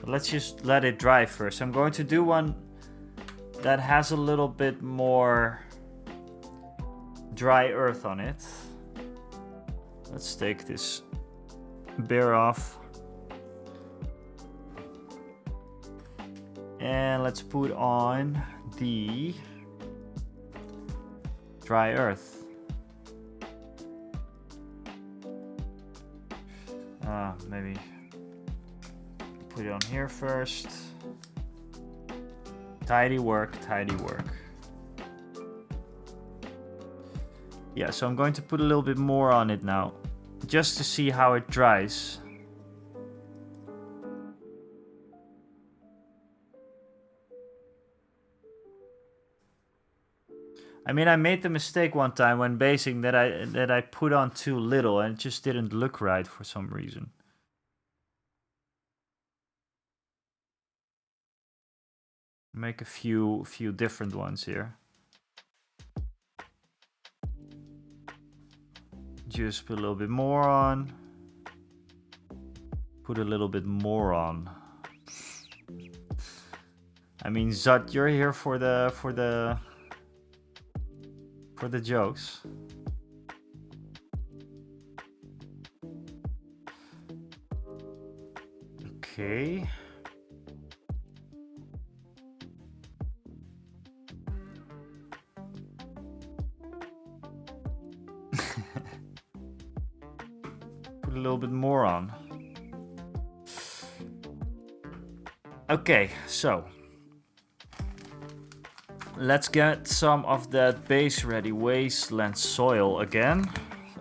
But let's just let it dry first. I'm going to do one that has a little bit more dry earth on it. Let's take this bear off. And let's put on the dry earth. Maybe put it on here first. Tidy work, tidy work. Yeah, so I'm going to put a little bit more on it now, just to see how it dries. I mean, I made the mistake one time when basing that I put on too little, and it just didn't look right for some reason. Make a few different ones here. Just put a little bit more on. Put a little bit more on. I mean, Zut, you're here for the jokes. Okay. Put a little bit more on. Okay, so let's get some of that base ready. Wasteland soil again.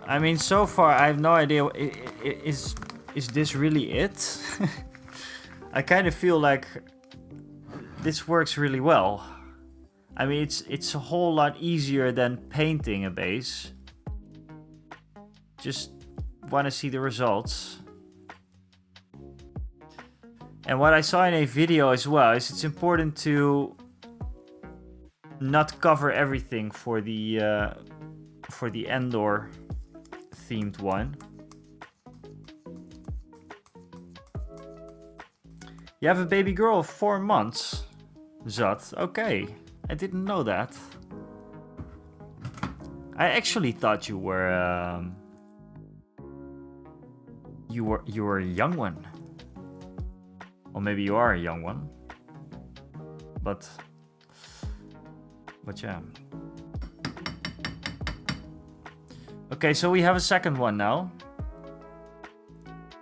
I mean, so far I have no idea. Is this really it? I kind of feel like this works really well. I mean, it's a whole lot easier than painting a base. Just want to see the results. And what I saw in a video as well is it's important to not cover everything for the Endor themed one. You have a baby girl of 4 months, Zut. Okay, I didn't know that. I actually thought you were a young one. Or maybe you are a young one. But yeah. Okay, so we have a second one now.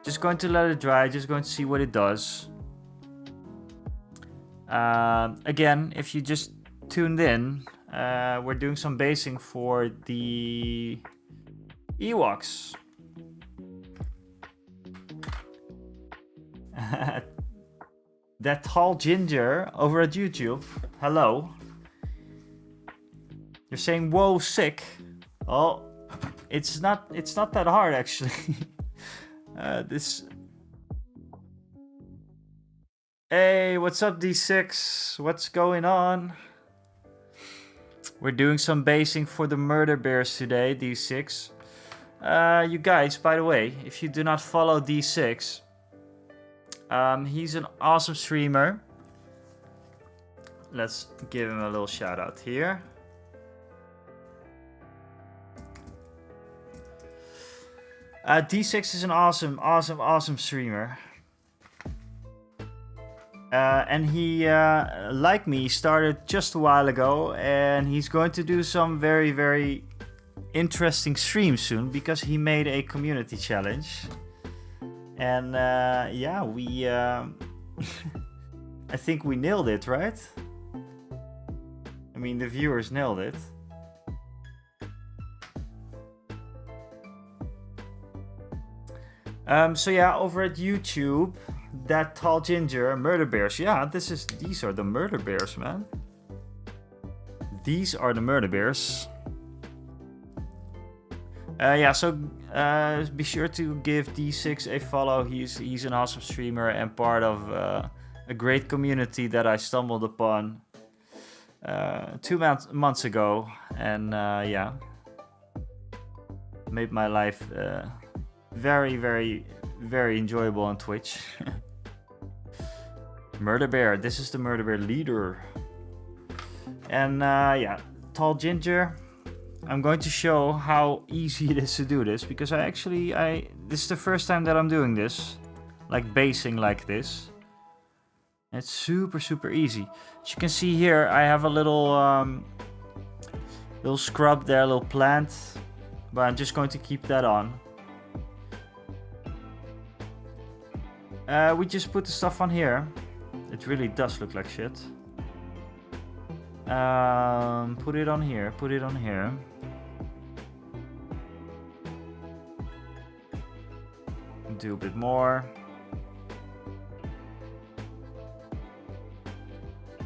Just going to let it dry, just going to see what it does. Again, if you just tuned in, we're doing some basing for the EWOKS. That tall ginger over at YouTube. Hello. You're saying, whoa, sick. Oh, It's not that hard actually. This. Hey, what's up, D6? What's going on? We're doing some basing for the murder bears today, D6. You guys, by the way, if you do not follow D6, he's an awesome streamer. Let's give him a little shout out here. D6 is an awesome streamer. And he, like me, started just a while ago, and he's going to do some very, very interesting streams soon because he made a community challenge. And yeah, we, I think we nailed it, right? I mean, the viewers nailed it. So yeah, over at YouTube, that tall ginger, murder bears. Yeah, these are the murder bears, man. These are the murder bears. Yeah, so be sure to give D6 a follow. He's an awesome streamer and part of a great community that I stumbled upon 2 months ago, and yeah, made my life very, very, very enjoyable on Twitch. Murder bear, this is the murder bear leader. And yeah, tall ginger. I'm going to show how easy it is to do this, because this is the first time that I'm doing this, like basing like this. It's super, super easy. As you can see here, I have a little scrub there, a little plant, but I'm just going to keep that on. We just put the stuff on here. It really does look like shit. Put it on here, put it on here. Do a bit more.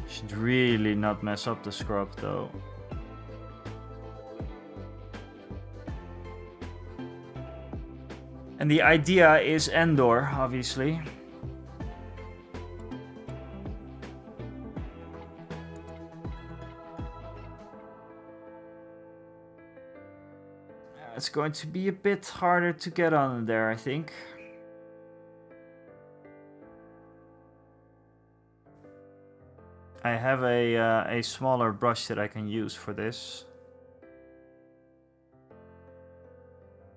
Should really not mess up the scrub though. And the idea is Endor, obviously. It's going to be a bit harder to get on there, I think. I have a smaller brush that I can use for this.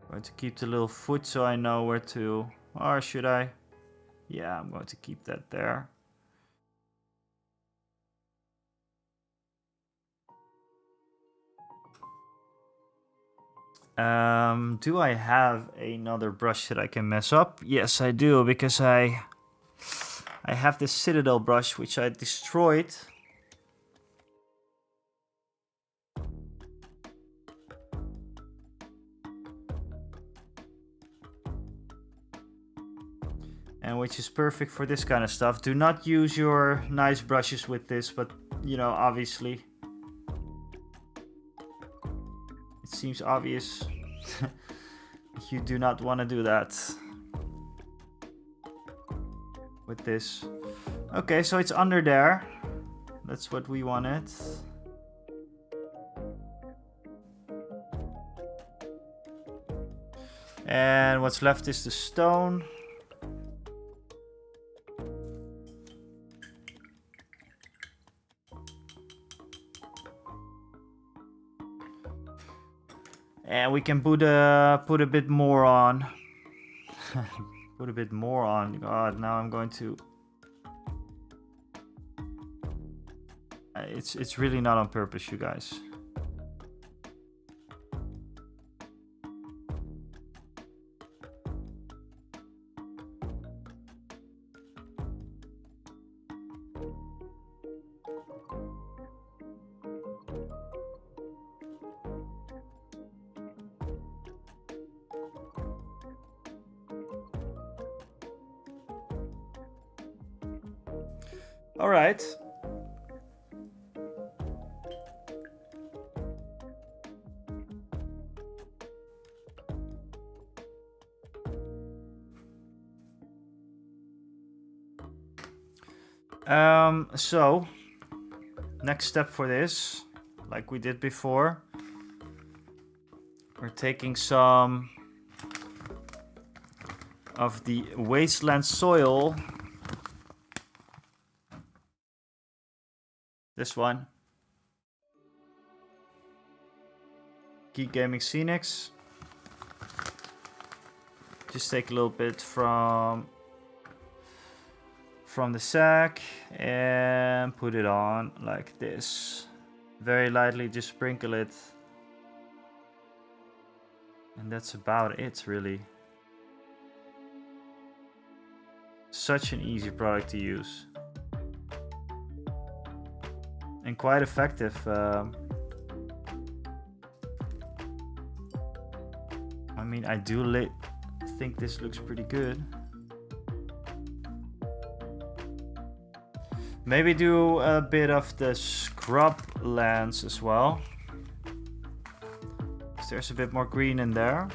I'm going to keep the little foot so I know where to... Or should I? Yeah, I'm going to keep that there. Do I have another brush that I can mess up? Yes, I do, because I have this Citadel brush which I destroyed. And which is perfect for this kind of stuff. Do not use your nice brushes with this, but you know, obviously. It seems obvious. You do not want to do that with this. Okay, so it's under there. That's what we wanted. And what's left is the stone. And we can put a bit more on. Put a bit more on. God, now I'm going to... It's really not on purpose, you guys. All right. So next step for this, like we did before, we're taking some of the wasteland soil. This one. Geek Gaming Scenics. Just take a little bit from the sack and put it on like this. Very lightly, just sprinkle it. And that's about it, really. Such an easy product to use. And quite effective. I mean, I do think this looks pretty good. Maybe do a bit of the scrub lands as well. So there's a bit more green in there.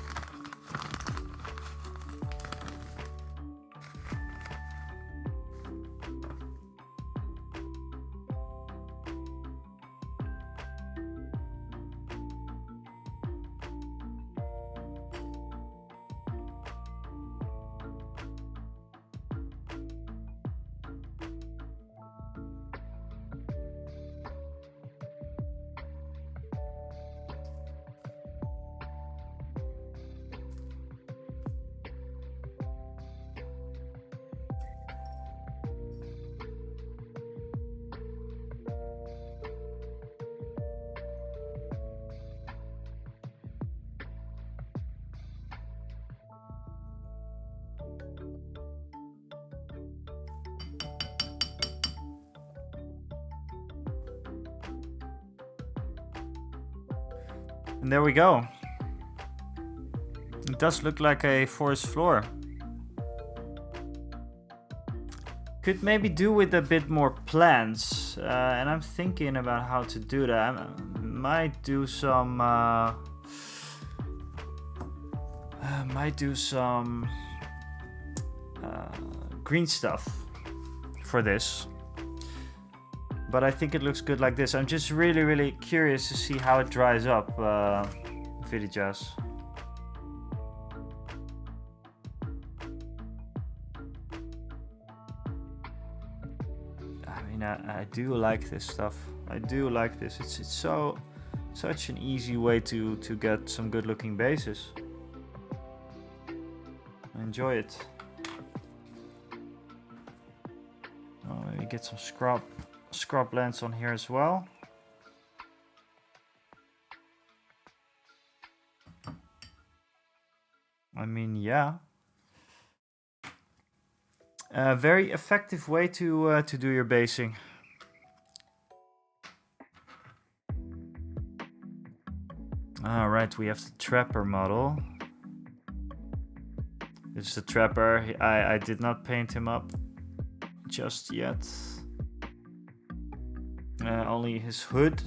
And there we go. It does look like a forest floor. Could maybe do with a bit more plants, and I'm thinking about how to do that. I might do some green stuff for this. But I think it looks good like this. I'm just really curious to see how it dries up, Vidijas. I mean, I do like this stuff. I do like this. It's such an easy way to get some good looking bases. I enjoy it. Oh, maybe get some scrub lands on here as well. I mean, yeah. A very effective way to do your basing. All right, we have the trapper model. This is the trapper. I did not paint him up just yet. Only his hood.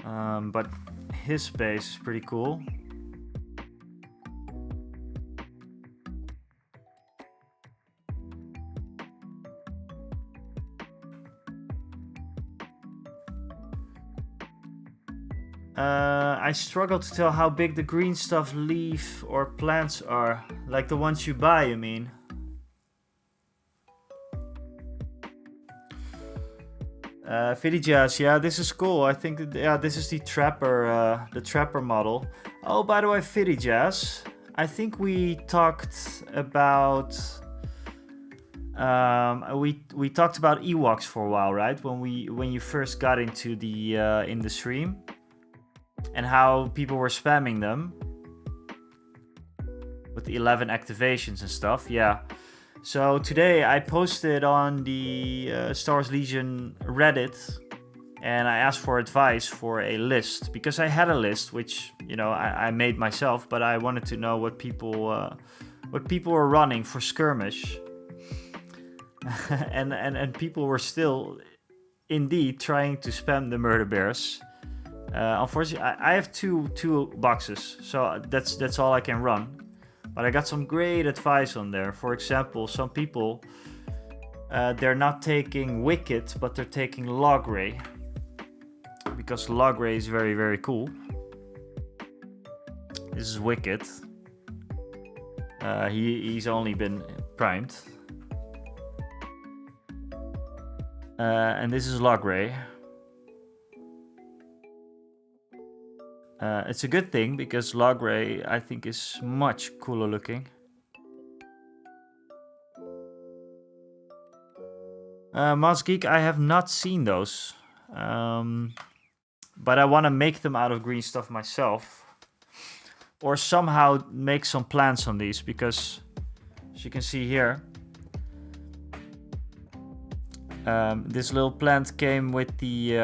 But his base is pretty cool. I struggle to tell how big the green stuff leaf or plants are. Like the ones you buy, you mean? Vidijas, yeah, this is cool. I think that, yeah, this is the trapper model. Oh, by the way, Vidijas, I think we talked about we talked about EWOKS for a while, right? When you first got into the in the stream, and how people were spamming them with the 11 activations and stuff. Yeah. So today I posted on the Star Wars Legion Reddit, and I asked for advice for a list, because I had a list which, you know, I made myself, but I wanted to know what people were running for skirmish. and people were still indeed trying to spam the murder bears. Unfortunately, I have two boxes, so that's all I can run. But I got some great advice on there. For example, some people they're not taking Wicked, but they're taking Logray, because Logray is very, very cool. This is Wicked. He's only been primed. And this is Logray. It's a good thing because Logray, I think, is much cooler looking. Mouse Geek, I have not seen those. But I want to make them out of green stuff myself. Or somehow make some plants on these, because as you can see here, this little plant came with the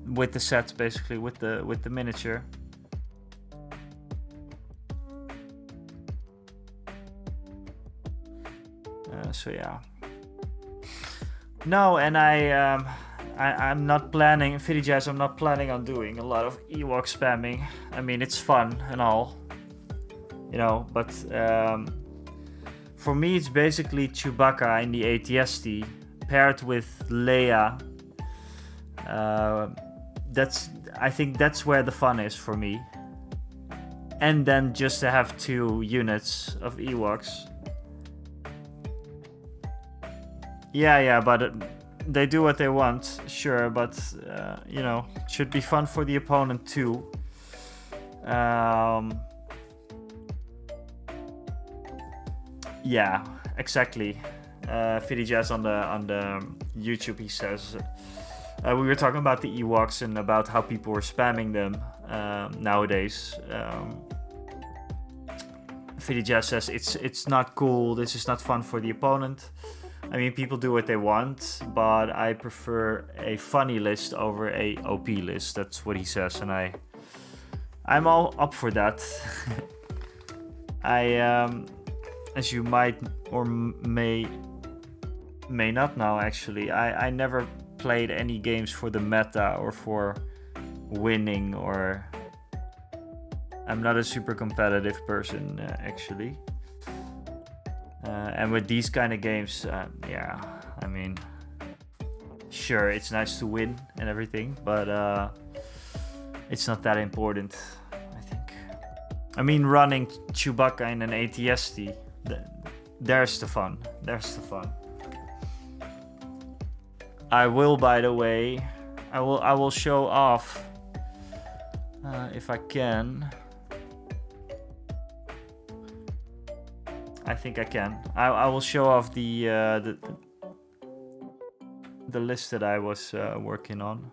with the set, basically, with the miniature. So yeah. No, and I'm not planning, Jazz, I'm not planning on doing a lot of Ewok spamming. I mean, it's fun and all, you know, but for me it's basically Chewbacca in the ATST paired with Leia. I think that's where the fun is for me. And then just to have 2 units of Ewoks. Yeah, but they do what they want, sure, but you know, it should be fun for the opponent too. Yeah, exactly. Fiddy Jazz on the YouTube, he says, we were talking about the Ewoks and about how people were spamming them nowadays. Fiddy Jazz says it's not cool. This is not fun for the opponent. I mean, people do what they want, but I prefer a funny list over a OP list. That's what he says, and I'm all up for that. As you might or may not know, actually, I never played any games for the meta or for winning, or I'm not a super competitive person, actually. And with these kind of games, yeah, I mean, sure, it's nice to win and everything, but it's not that important, I think. I mean, running Chewbacca in an ATST, there's the fun. There's the fun. I will, by the way, I will show off if I can. I think I can. I will show off the list that I was working on.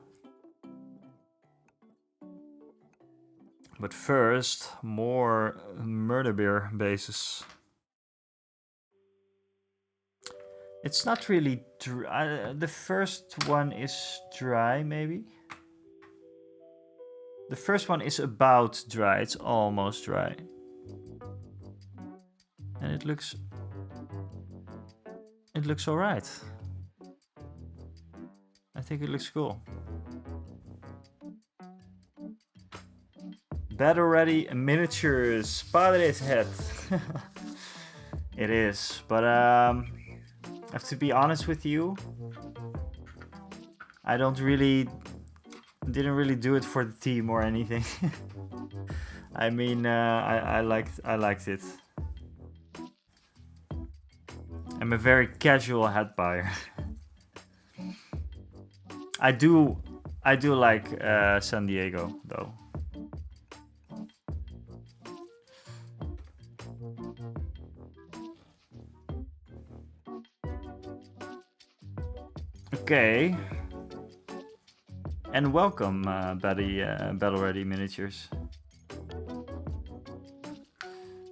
But first, more murder beer bases. It's not really dry. The first one is dry, maybe. The first one is about dry. It's almost dry. And it looks all right. I think it looks cool. Battle ready miniatures. Padre's head. It is, but I have to be honest with you. I didn't really do it for the team or anything. I mean, I liked it. I'm a very casual hat buyer. I do like San Diego though. Okay. And welcome, Battle Ready Miniatures.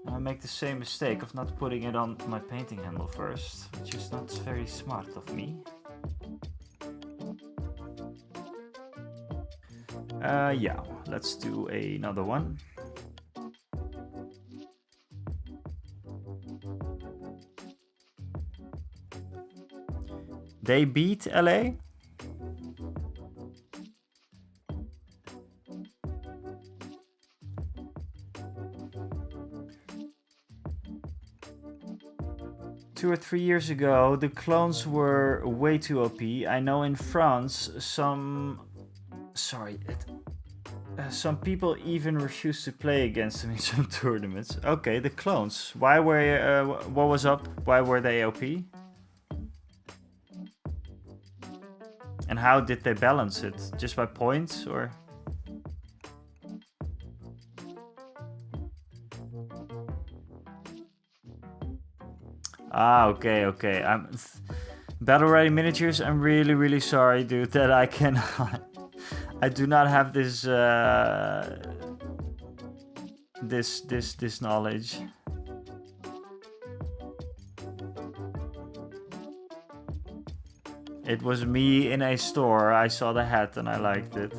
I make the same mistake of not putting it on my painting handle first, which is not very smart of me. Yeah, let's do another one. They beat LA? 2 or 3 years ago, the clones were way too OP. I know in France, some people even refused to play against them in some tournaments. Okay, the clones. Why were what was up? Why were they OP? And how did they balance it? Just by points or? Ah, okay. Battle Ready Miniatures, I'm really sorry, dude, that I cannot. I do not have this this knowledge. It was me in a store. I saw the hat and I liked it.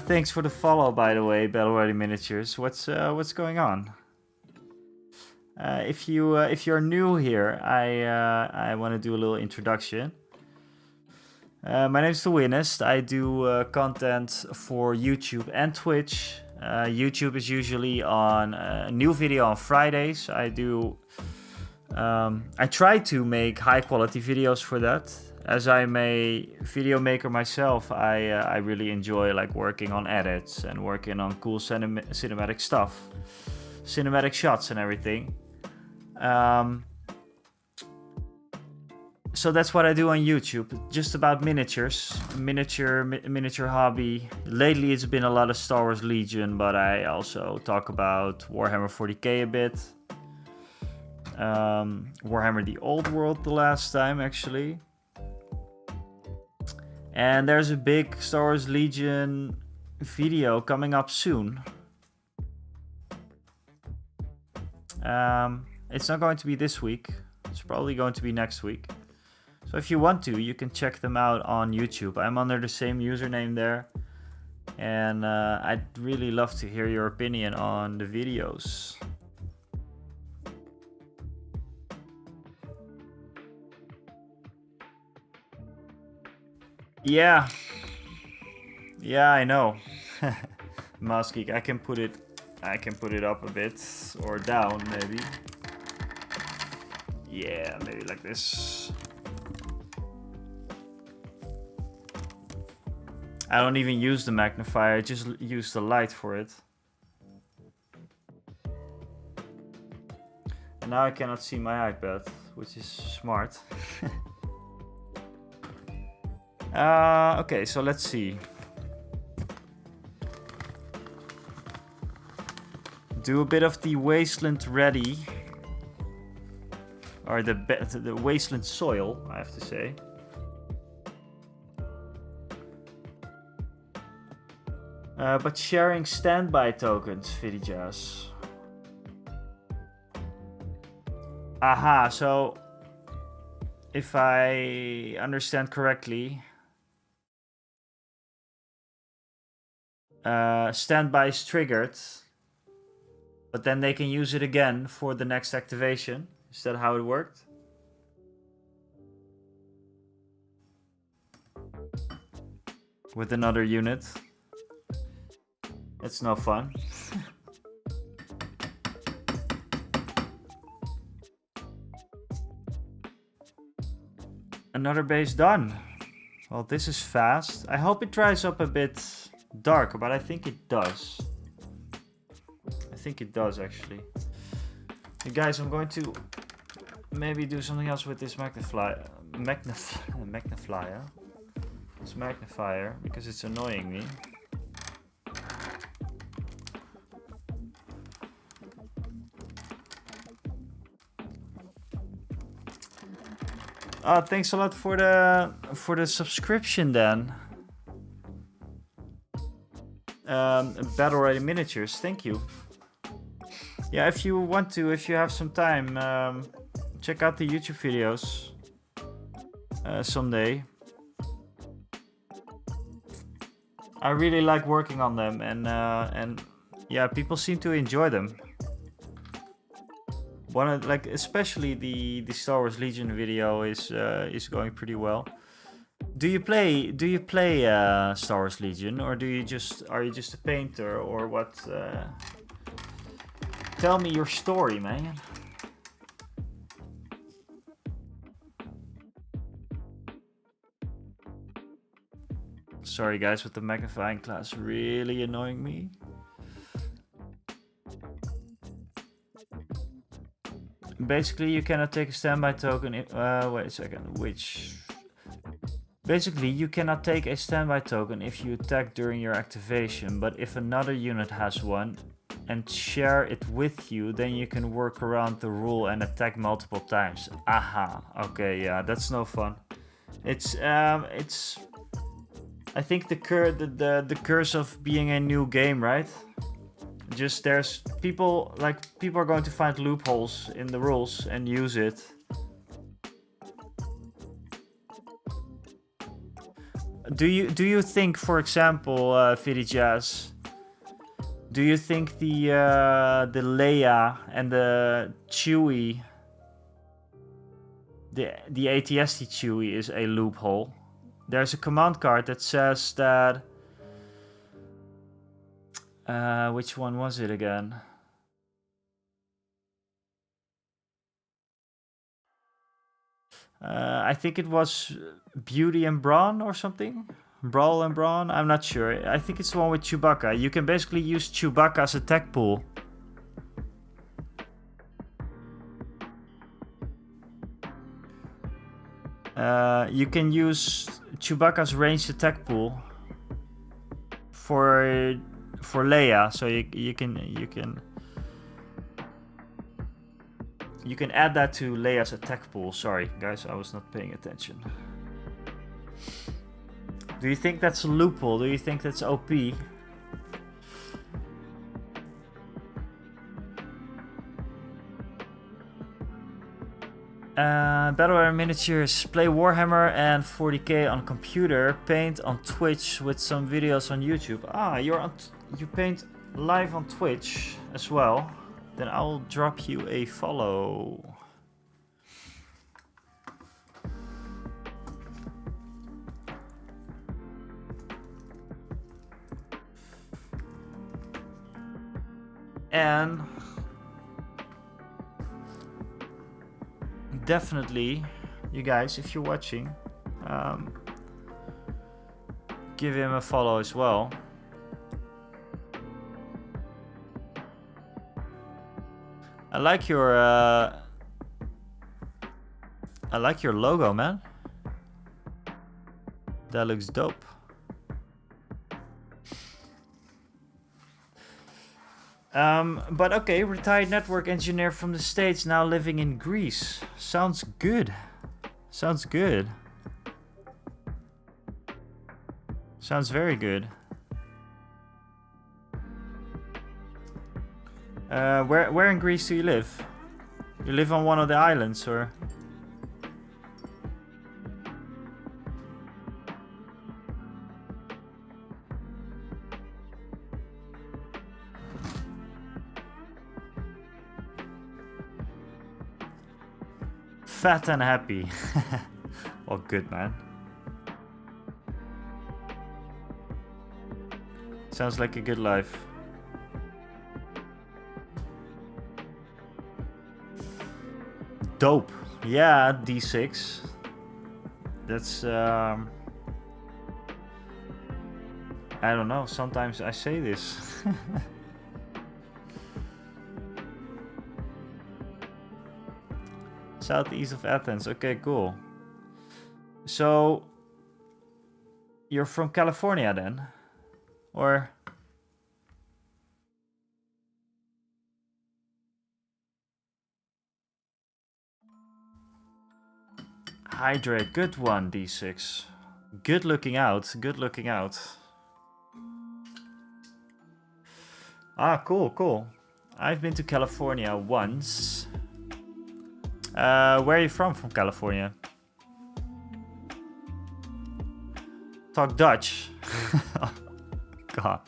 Thanks for the follow, by the way, Battle Ready Miniatures. What's going on? If you're new here, I want to do a little introduction. My name is The Winnest. I do content for YouTube and Twitch. YouTube is usually on a new video on Fridays. I try to make high quality videos for that. As I'm a video maker myself, I really enjoy like working on edits and working on cool cinematic stuff, cinematic shots and everything. So that's what I do on YouTube, just about miniatures, miniature hobby. Lately it's been a lot of Star Wars Legion, but I also talk about Warhammer 40k a bit. Warhammer the Old World the last time actually. And there's a big Star Wars Legion video coming up soon. It's not going to be this week, it's probably going to be next week. So if you want to, you can check them out on YouTube. I'm under the same username there. And I'd really love to hear your opinion on the videos. Yeah, I know. Mask I can put it up a bit or down maybe. Yeah, maybe like this. I don't even use the magnifier, I just use the light for it. And now I cannot see my iPad, which is smart. Okay, so let's see. Do a bit of the Wasteland Ready. Or the Wasteland Soil, I have to say. But sharing standby tokens, Vidijas. Aha, so if I understand correctly, standby is triggered, but then they can use it again for the next activation. Is that how it worked? With another unit. It's no fun. Another base done. Well, this is fast. I hope it dries up a bit darker, but I think it does. I think it does actually. Hey guys, I'm going to maybe do something else with this magnifier. This magnifier, because it's annoying me. Thanks a lot for the subscription, Dan. Battle Ready Miniatures, thank you. Yeah, if you want to, if you have some time, check out the YouTube videos someday. I really like working on them, and yeah, people seem to enjoy them. Especially the Star Wars Legion video is going pretty well. Do you play Star Wars Legion, or are you just a painter, or what? Tell me your story, man. Sorry guys, with the magnifying glass really annoying me. Basically, you cannot take a standby token if, wait a second, which... Basically, you cannot take a standby token if you attack during your activation, but if another unit has one and share it with you, then you can work around the rule and attack multiple times. Aha, okay, yeah, that's no fun. It's I think the curse of being a new game, right? Just there's people are going to find loopholes in the rules and use it. Do you think, for example, Vidi Jazz, do you think the Leia and the Chewie, the ATST Chewie is a loophole? There's a command card that says that. Which one was it again? I think it was Beauty and Brawn or something. Brawl and Brawn? I'm not sure. I think it's the one with Chewbacca. You can basically use Chewbacca's attack pool. You can use Chewbacca's ranged attack pool for Leia, so you can add that to Leia's attack pool. Sorry guys, I was not paying attention. Do you think that's a loophole? Do you think that's OP? Battleware miniatures. Play Warhammer and 40k on computer. Paint on Twitch with some videos on YouTube. Ah, you paint live on Twitch as well. Then I'll drop you a follow. And definitely, you guys, if you're watching, give him a follow as well. I like your logo, man. That looks dope. But okay, retired network engineer from the States, now living in Greece. Sounds good. Sounds good. Sounds very good. Where in Greece do you live? You live on one of the islands, or? Fat and happy. Oh, good, man. Sounds like a good life. Dope. Yeah, D6. That's I don't know, sometimes I say this. Southeast of Athens. Okay, cool. So you're from California then? Or hydrate, good one, D6. Good looking out, good looking out. Ah, cool, cool. I've been to California once. Where are you from California? Talk Dutch. God.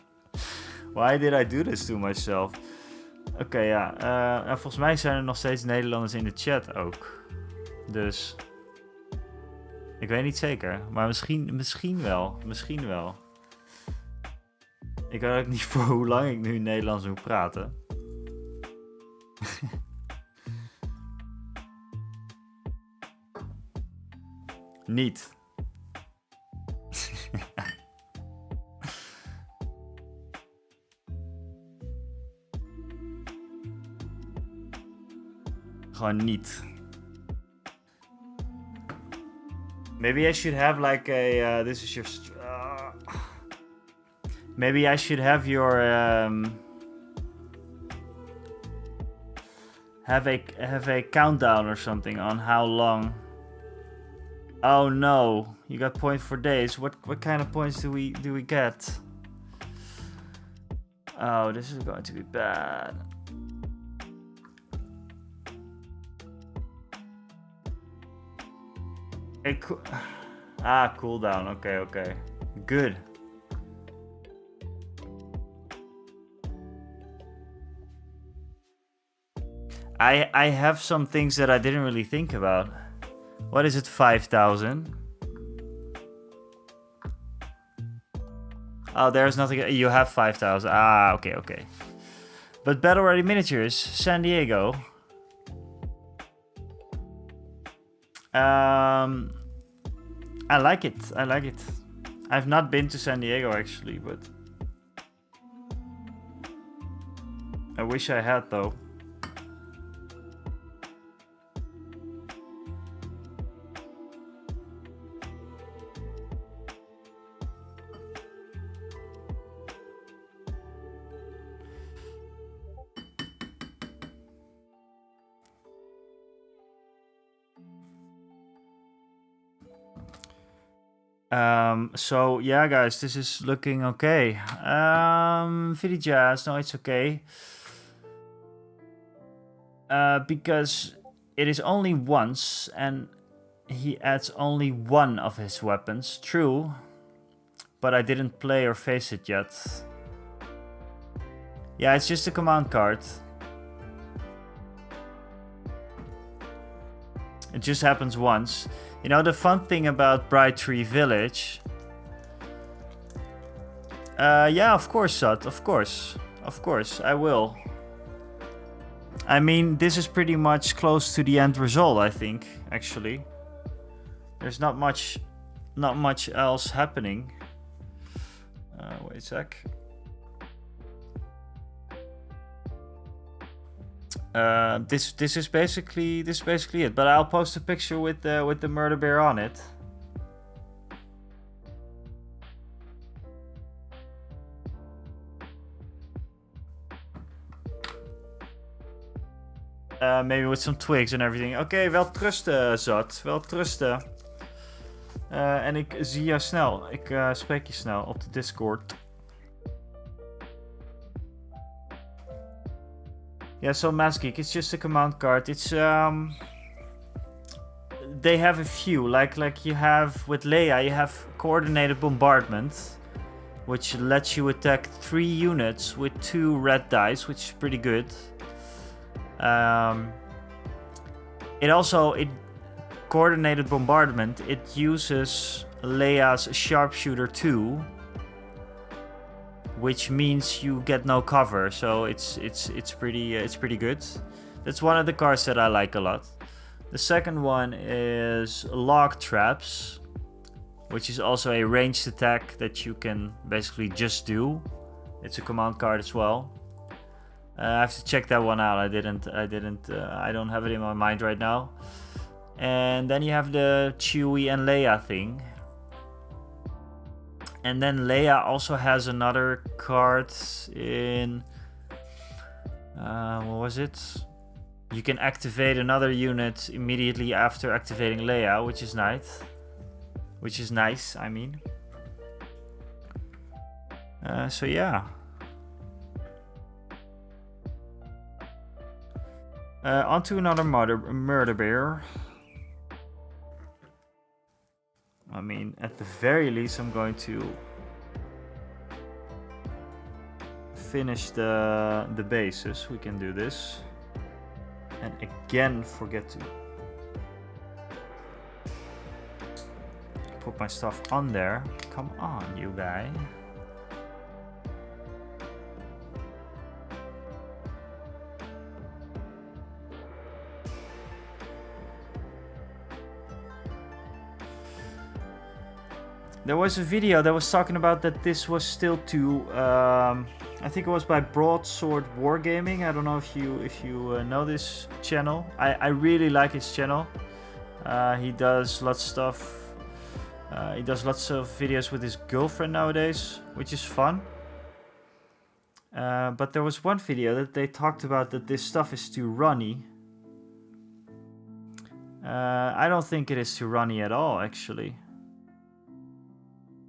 Why did I do this to myself? Oké, ja. Volgens mij zijn er nog steeds Nederlanders in de chat ook. Dus ik weet niet zeker. Maar misschien wel. Misschien wel. Ik weet ook niet voor hoe lang ik nu Nederlands moet praten. Niet. gewoon niet. Maybe I should have like a... this is your... maybe I should have your... have a countdown or something on how long... Oh no, you got points for days. What kind of points do we get? Oh, this is going to be bad. Hey, cooldown. Okay. Good. I have some things that I didn't really think about. What is it, 5,000? Oh, there's nothing. You have 5,000. Okay. But Battle Ready Miniatures, San Diego. I like it. I've not been to San Diego actually, but I wish I had though. So yeah, guys, this is looking okay. Vidi Jazz, no, it's okay. Because it is only once, and he adds only one of his weapons. True, but I didn't play or face it yet. Yeah, it's just a command card. It just happens once. You know, the fun thing about Bright Tree Village... yeah, of course, Sut. Of course, I will. I mean, this is pretty much close to the end result, I think, actually. There's not much else happening. Wait a sec. This is basically it. But I'll post a picture with the murder bear on it. Maybe with some twigs and everything. Oké, wel trusten, Zat. Wel trusten. En ik zie jou snel. Ik spreek je snel op de Discord. Yeah, so Mass Geek, it's just a command card. It's they have a few, like you have with Leia, you have coordinated bombardment, which lets you attack 3 units with 2 red dice, which is pretty good. It coordinated bombardment. It uses Leia's sharpshooter 2. Which means you get no cover, so it's pretty good. That's one of the cards that I like a lot. The second one is Log Traps, which is also a ranged attack that you can basically just do. It's a command card as well. I have to check that one out. I don't have it in my mind right now. And then you have the Chewie and Leia thing. And then Leia also has another card in... what was it? You can activate another unit immediately after activating Leia, which is nice. I mean. So yeah. On to another murder bear. I mean, at the very least, I'm going to finish the bases. We can do this. And again, forget to put my stuff on there. Come on, you guy. There was a video that was talking about that this was still too... I think it was by Broadsword Wargaming. I don't know if you know this channel. I really like his channel. He does lots of stuff. He does lots of videos with his girlfriend nowadays, which is fun. But there was one video that they talked about that this stuff is too runny. I don't think it is too runny at all, actually.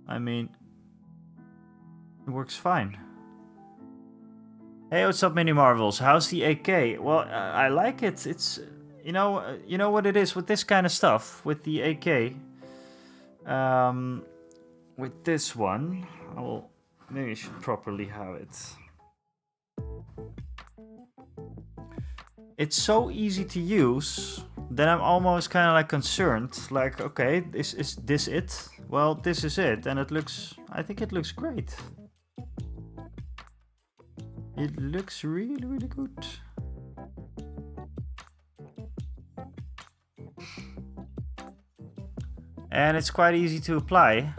I mean, it works fine. Hey, what's up, Mini Marvels? How's the AK? Well, I like it. It's you know what it is with this kind of stuff with the AK. With this one, maybe I should properly have it. It's so easy to use that I'm almost kind of like concerned. Like, okay, is this it? Well, this is it, and I think it looks great. It looks really, really good. And it's quite easy to apply.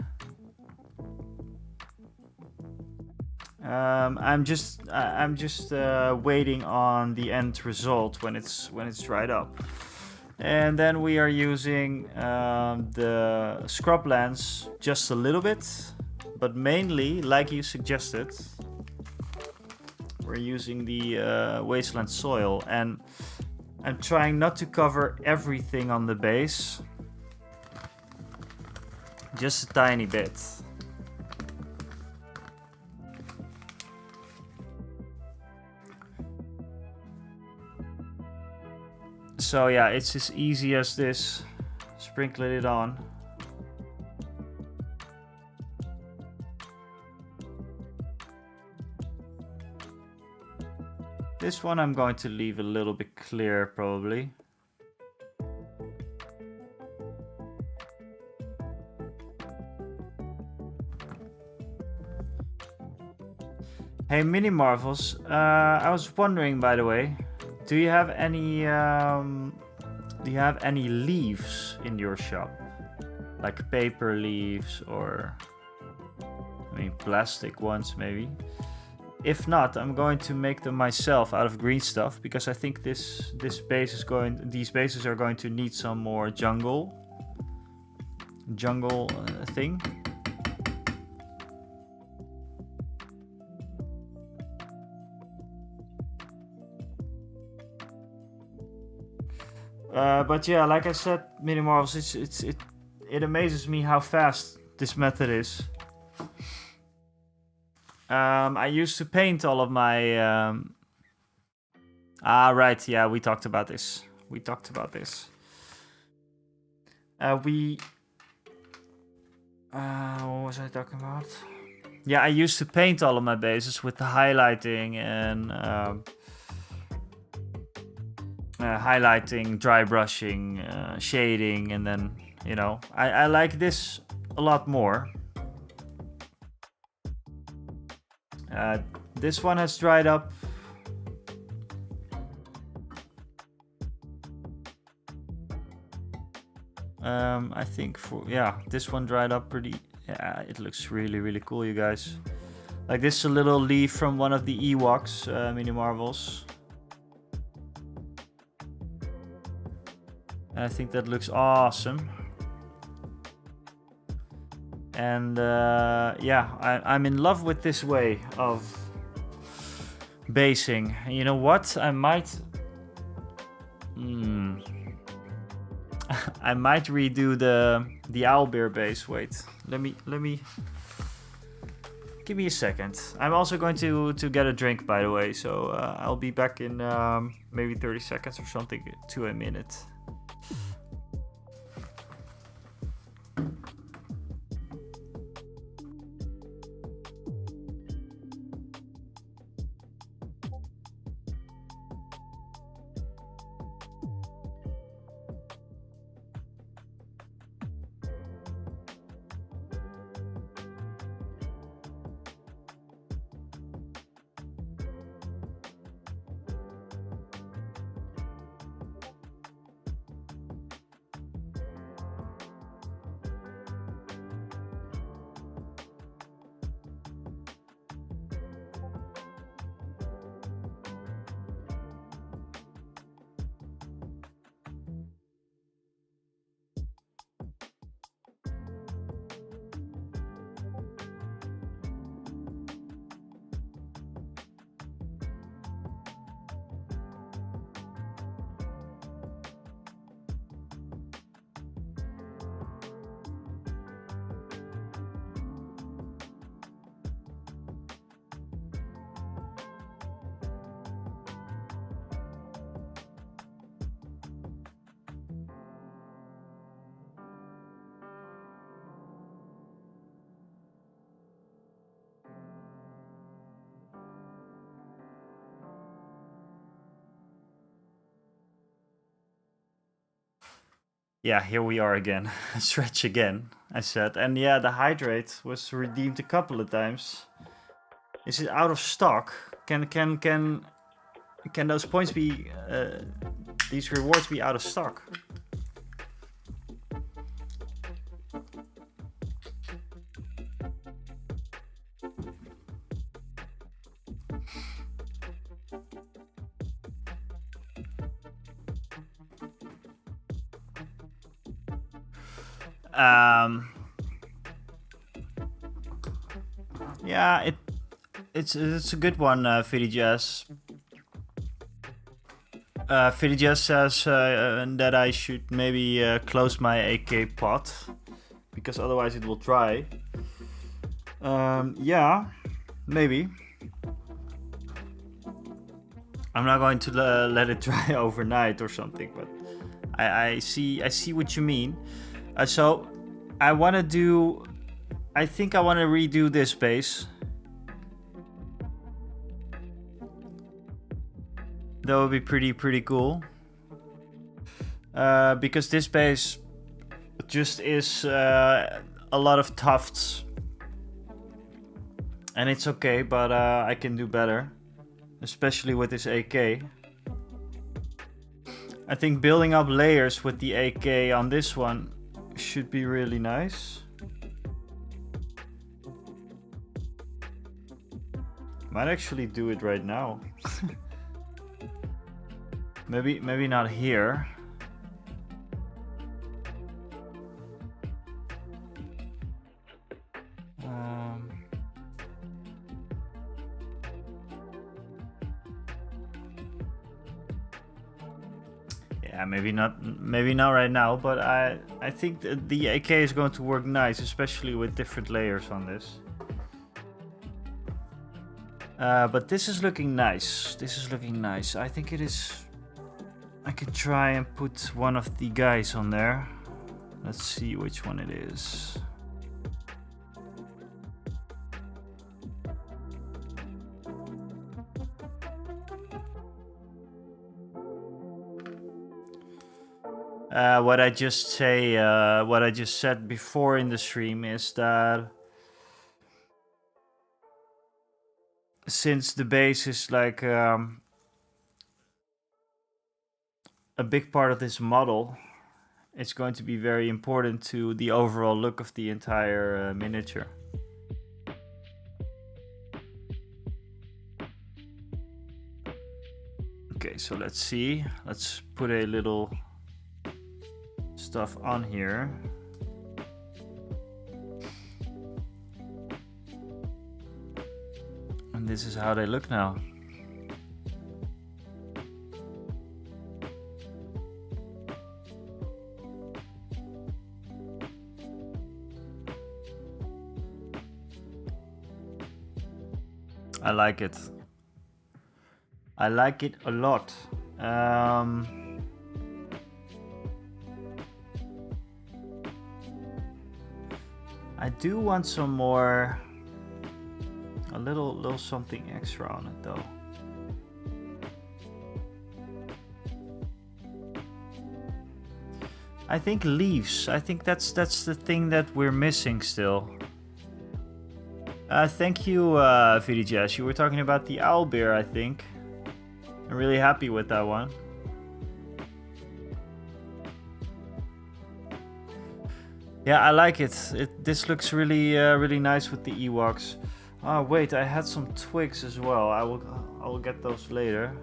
I'm just waiting on the end result when it's dried up. And then we are using the scrublands just a little bit, but mainly, like you suggested, we're using the wasteland soil, and I'm trying not to cover everything on the base, just a tiny bit. So yeah, it's as easy as this. Sprinkle it on. This one I'm going to leave a little bit clear, probably. Hey, Mini Marvels, I was wondering, by the way, do you have any leaves in your shop? Like paper leaves, or I mean plastic ones maybe? If not, I'm going to make them myself out of green stuff, because I think these bases are going to need some more jungle thing. But yeah, like I said, Mini Marvels, it amazes me how fast this method is. I used to paint all of my... right, yeah, we talked about this. What was I talking about? Yeah, I used to paint all of my bases with the highlighting and... highlighting, dry brushing, shading, and then, you know, I like this a lot more. This one has dried up. I think this one dried up pretty. Yeah, it looks really, really cool, you guys. Like, this is a little leaf from one of the EWOKS Mini Marvels. And I think that looks awesome. And yeah, I'm in love with this way of basing. And you know what? I might I might redo the owlbear base. Wait, let me give me a second. I'm also going to get a drink, by the way, so I'll be back in maybe 30 seconds or something to a minute. Yeah, here we are again. Stretch again, I said. And yeah, the hydrate was redeemed a couple of times. Is it out of stock? Can those points be... these rewards be out of stock? Yeah, it's a good one, Fiddy Jazz. Fiddy Jazz says that I should maybe close my AK pot, because otherwise it will dry. Yeah, maybe. I'm not going to let it dry overnight or something, but I see what you mean. So I want to do... I think I want to redo this base. That would be pretty cool. Because this base just is a lot of tufts. And it's okay, but I can do better. Especially with this AK. I think building up layers with the AK on this one should be really nice. Might actually do it right now. maybe not here. Yeah, maybe not right now, but I think the AK is going to work nice, especially with different layers on this. But this is looking nice. This is looking nice. I think it is... I can try and put one of the guys on there. Let's see which one it is. What I just said before in the stream is that since the base is like a big part of this model, it's going to be very important to the overall look of the entire miniature. Okay, so let's see. Let's put a little stuff on here. And this is how they look now. I like it. I like it a lot. I do want some more, a little something extra on it though. I think leaves. I think that's the thing that we're missing still. Thank you, VDJS. You were talking about the owl bear, I think. I'm really happy with that one. Yeah, I like it. This looks really nice with the EWOKS. Oh wait, I had some twigs as well. I will get those later.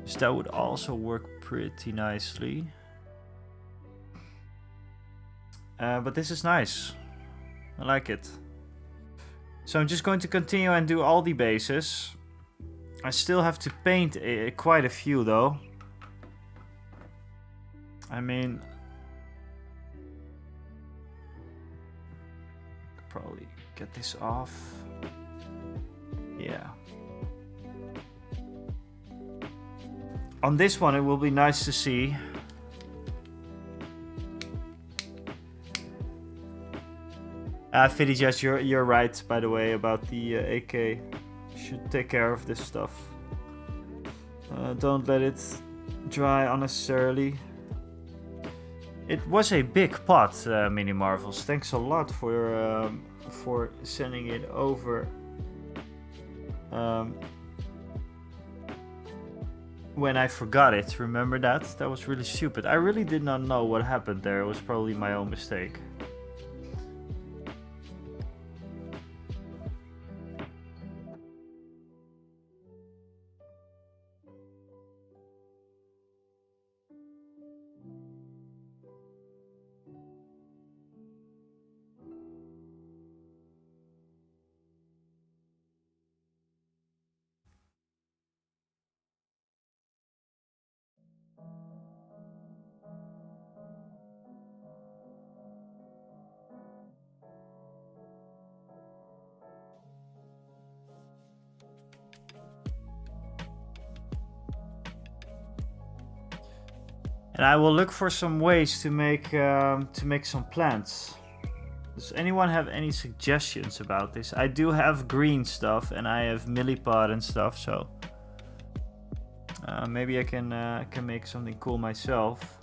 So that would also work pretty nicely. But this is nice. I like it. So I'm just going to continue and do all the bases. I still have to paint quite a few though. I mean, probably get this off. Yeah. On this one it will be nice to see. Fiddy, you're right, by the way, about the AK. Should take care of this stuff. Don't let it dry unnecessarily. It was a big pot, Mini Marvels. Thanks a lot for sending it over. When I forgot it, remember that? That was really stupid. I really did not know what happened there. It was probably my own mistake. And I will look for some ways to make some plants. Does anyone have any suggestions about this? I do have green stuff and I have millipede and stuff, so maybe I can make something cool myself.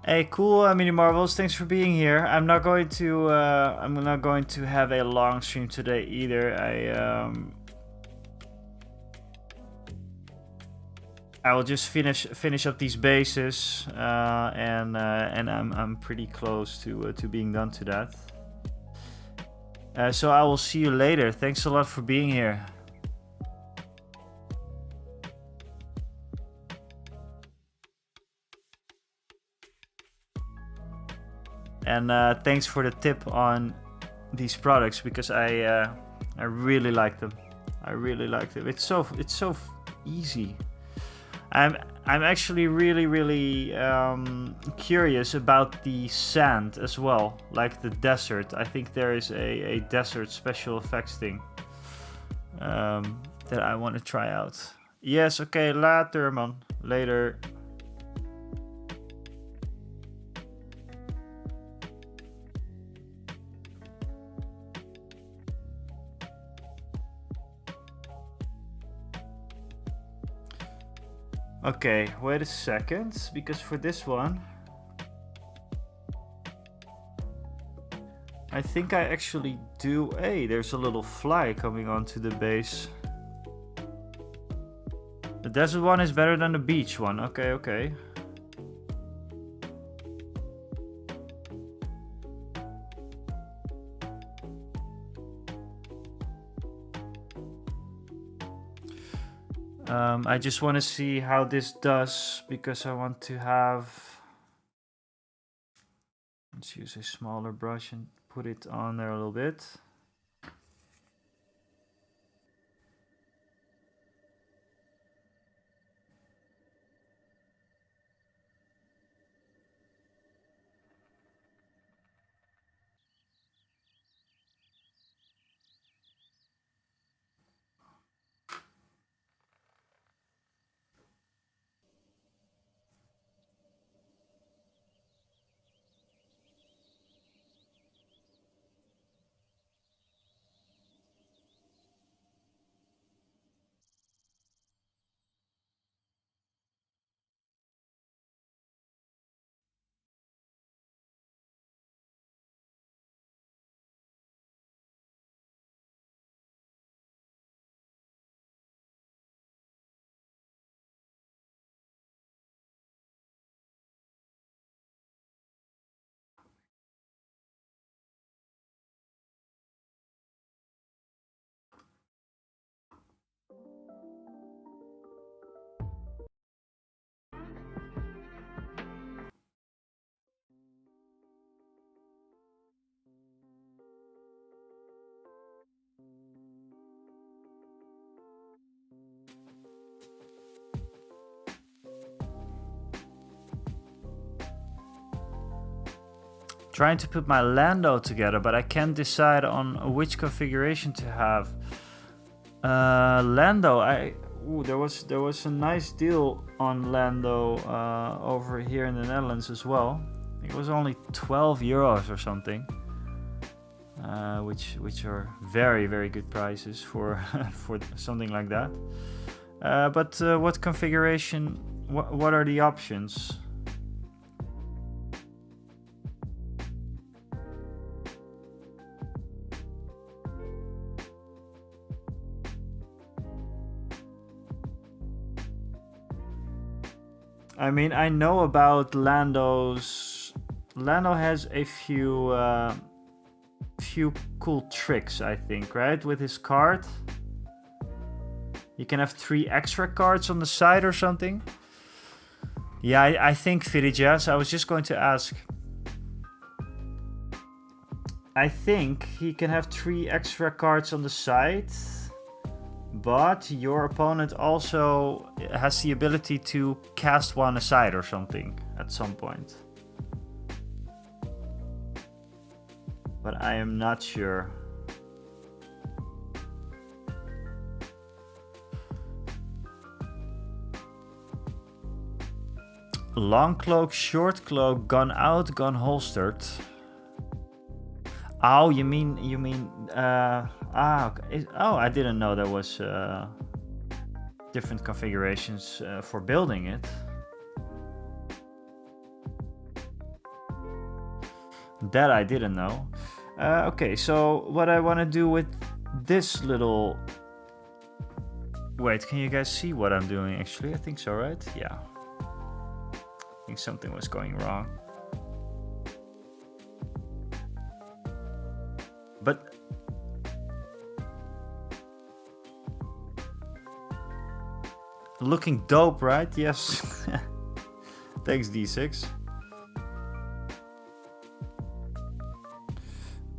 Hey, cool, Mini Marvels. Thanks for being here. I'm not going to have a long stream today either. I will just finish up these bases, and I'm pretty close to being done to that. So I will see you later. Thanks a lot for being here. And thanks for the tip on these products, because I really like them. I really like them. It's so easy. I'm actually really curious about the sand as well, like the desert. I think there is a desert special effects thing that I want to try out. Yes, okay, later, man. Later. Okay, wait a second, because for this one I think I actually do. Hey, there's a little fly coming onto the base. The desert one is better than the beach one. Okay. I just want to see how this does, because I want to have... Let's use a smaller brush and put it on there a little bit. Trying to put my Lando together, but I can't decide on which configuration to have. Lando, there was a nice deal on Lando over here in the Netherlands as well. It was only 12 euros or something, which are very, very good prices for for something like that. But what configuration? What are the options? I mean, I know about Lando's. Lando has a few cool tricks, I think, right? With his card, you can have 3 extra cards on the side or something. Yeah, I think Virijas. I was just going to ask. I think he can have 3 extra cards on the side. But your opponent also has the ability to cast one aside or something at some point. But I am not sure. Long cloak, short cloak, gun out, gun holstered. Oh, you mean okay. Oh, I didn't know there was different configurations for building it. That I didn't know. Okay, so what I want to do with this little... Wait, can you guys see what I'm doing actually? I think so, right? Yeah. I think something was going wrong. But looking dope, right? Yes. Thanks, D6.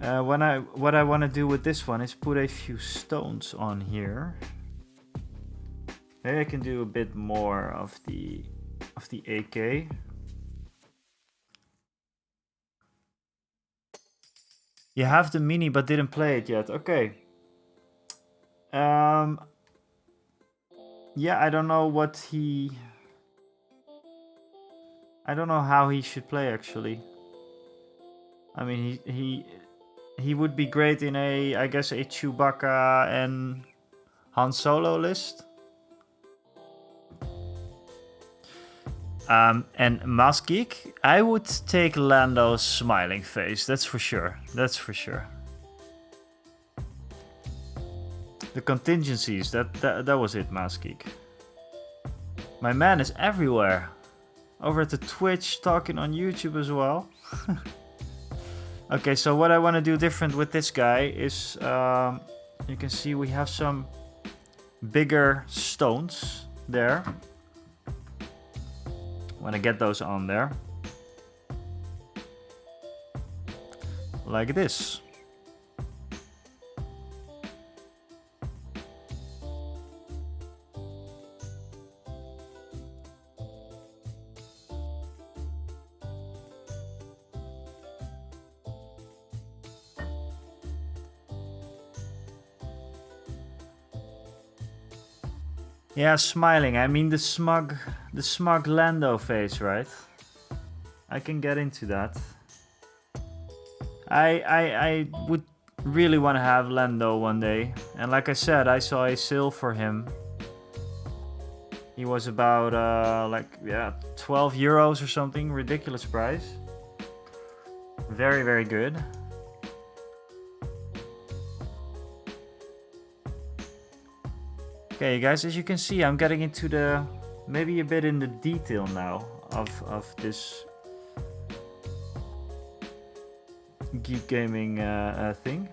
What I want to do with this one is put a few stones on here. Maybe I can do a bit more of the AK. You have the mini but didn't play it yet. Okay. Yeah, I don't know what he... I don't know how he should play actually. I mean, he would be great in a, I guess, a Chewbacca and Han Solo list. And Mask Geek, I would take Lando's smiling face. That's for sure. That's for sure. The contingencies. That was it, Mask Geek. My man is everywhere. Over at the Twitch, talking on YouTube as well. Okay, so what I want to do different with this guy is, you can see we have some bigger stones there. Want to get those on there. Like this. Yeah, smiling. I mean the smug Lando face, right? I can get into that. I would really want to have Lando one day. And like I said, I saw a sale for him. He was about, 12 euros or something. Ridiculous price. Very, very good. Okay, guys, as you can see, I'm getting into the, maybe a bit in the detail now of this Geek Gaming thing.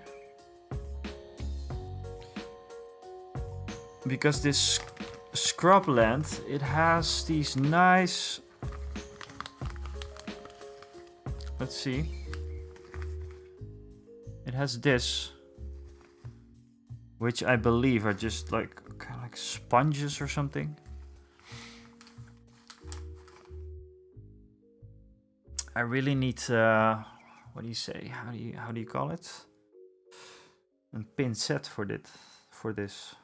Because this scrubland, it has these nice, let's see, it has this, which I believe are just like kind of like sponges or something. I really need what do you say? How do you call it? A pin set for this.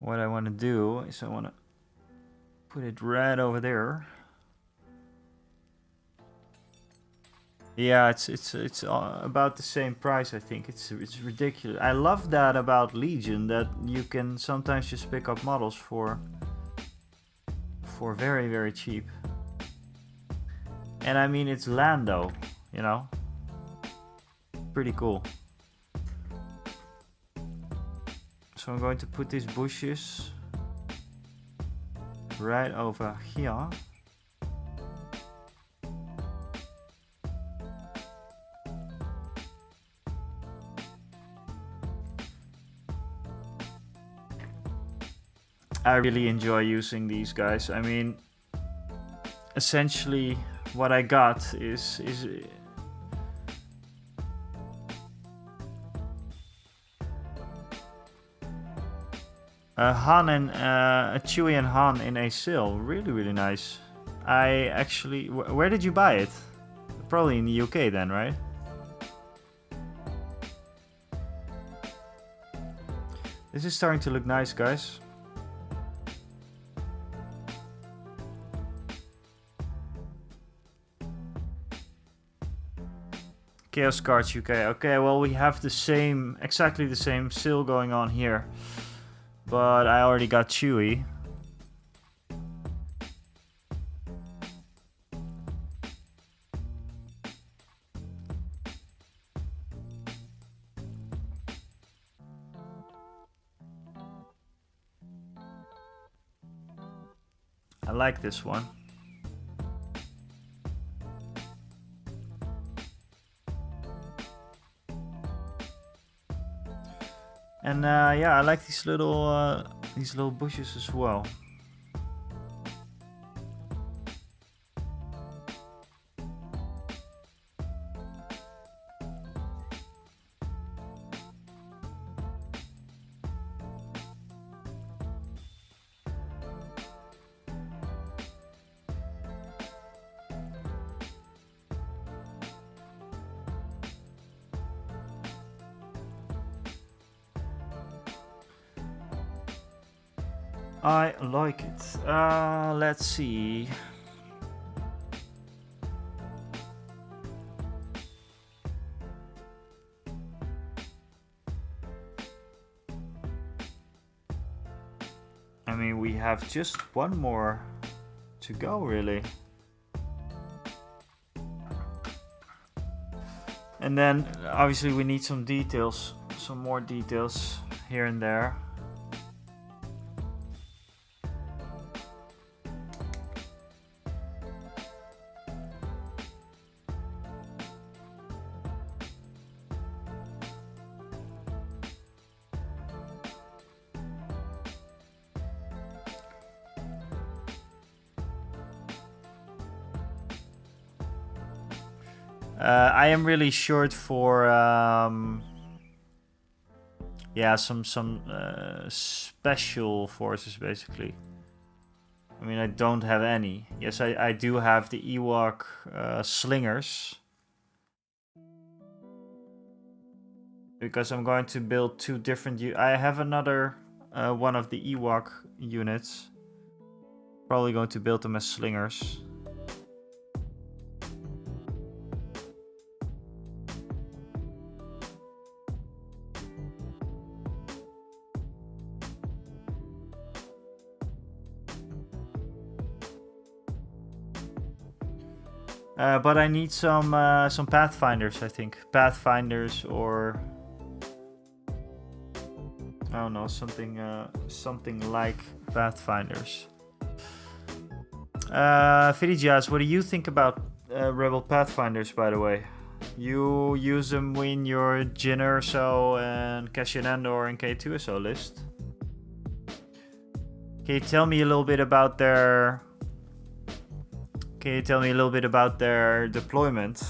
what I want to do is I want to put it right over there. Yeah, it's about the same price, I think. It's ridiculous. I love that about Legion, that you can sometimes just pick up models for very, very cheap. And I mean, it's Lando, you know? Pretty cool. So I'm going to put these bushes right over here. I really enjoy using these guys. I mean, essentially what I got is a Han and a Chewie and Han in a sale. Really, really nice. I actually, where did you buy it? Probably in the UK then, right? This is starting to look nice, guys. Chaos Cards UK. Okay, well, we have the same, exactly the same sale going on here. But I already got Chewie. I like this one. And yeah, I like these little bushes as well. I like it. Let's see. I mean, we have just one more to go, really. And then, obviously, we need some details, some more details here and there. I am really short for yeah, some special forces basically. I mean, I don't have any. Yes, I do have the Ewok slingers, because I'm going to build two different. I have another one of the Ewok units. Probably going to build them as slingers. But I need some Pathfinders, I think. Pathfinders, or I don't know, something like Pathfinders. Fidijaz, what do you think about Rebel Pathfinders, by the way? You use them when you're Jyn Erso and Cassian Andor and K2SO list. Can you tell me a little bit about their... Can you tell me a little bit about their deployment?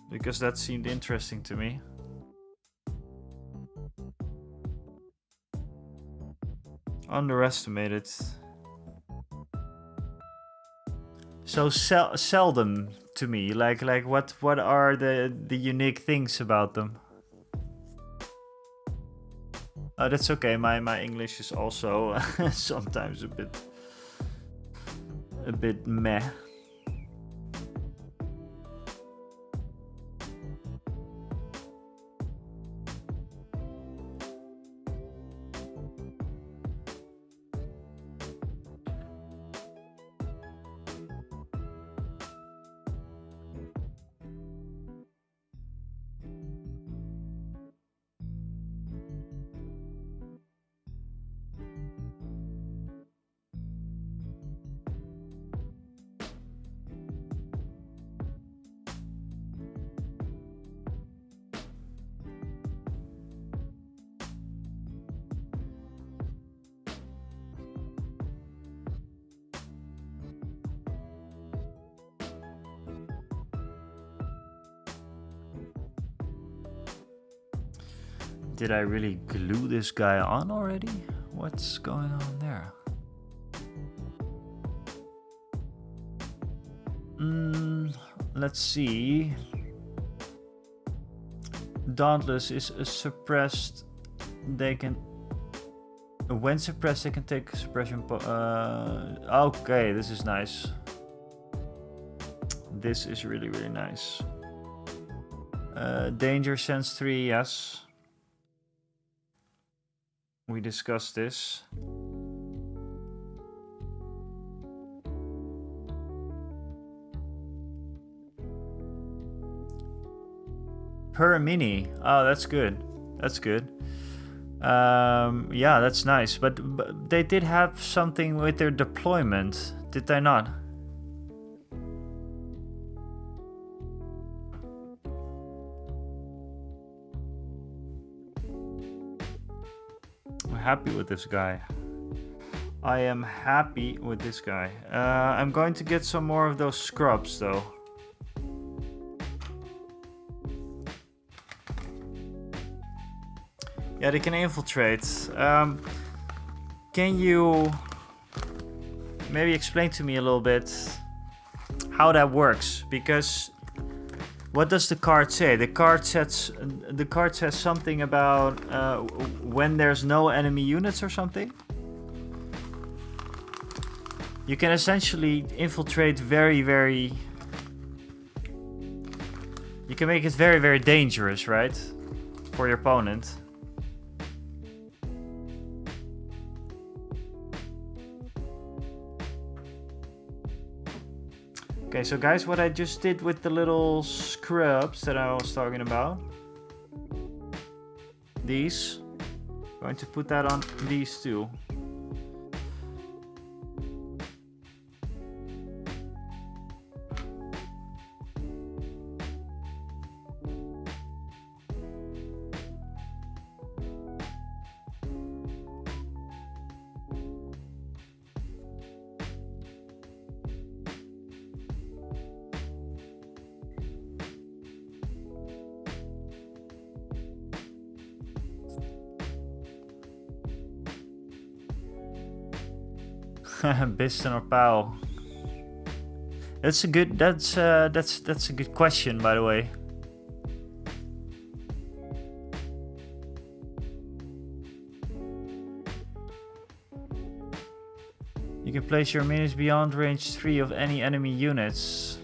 Because that seemed interesting to me. Underestimated. So sell them to me. Like what are the unique things about them? That's okay. My English is also sometimes a bit meh. Did I really glue this guy on already? What's going on there? Let's see. Dauntless is a suppressed. They can. When suppressed, they can take suppression. Okay, this is nice. This is really, really nice. Danger sense 3, yes. We discussed this. Per mini. Oh, that's good. That's good. Yeah, that's nice. But they did have something with their deployment, did they not? I'm happy with this guy. I am happy with this guy. I'm going to get some more of those scrubs though. Yeah, they can infiltrate. Can you maybe explain to me a little bit how that works? Because what does the card say? The card says something about when there's no enemy units or something. You can essentially infiltrate very, very. You can make it very, very dangerous, right? For your opponent. Okay, so guys, what I just did with the little scrubs that I was talking about. These. I'm going to put that on these two. Biston or Powell? That's a good. That's a good question, by the way. You can place your minis beyond range 3 of any enemy units.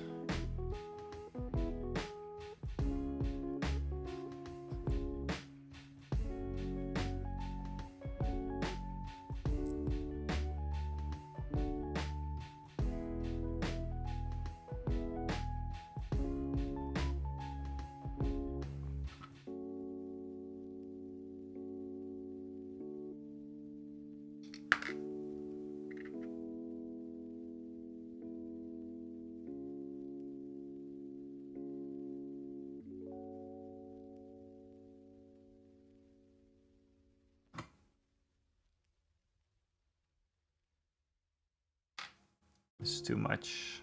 It's too much.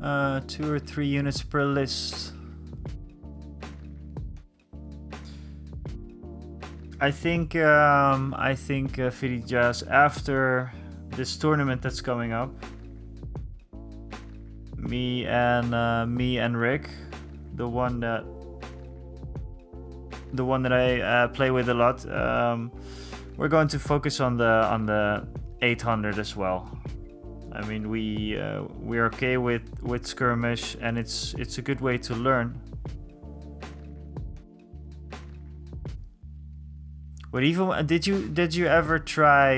2 or 3 units per list. I think Vidijas, after this tournament that's coming up, me and Rick, the one that I play with a lot, we're going to focus on the 800 as well. I mean, we're okay with skirmish, and it's a good way to learn. But even did you ever try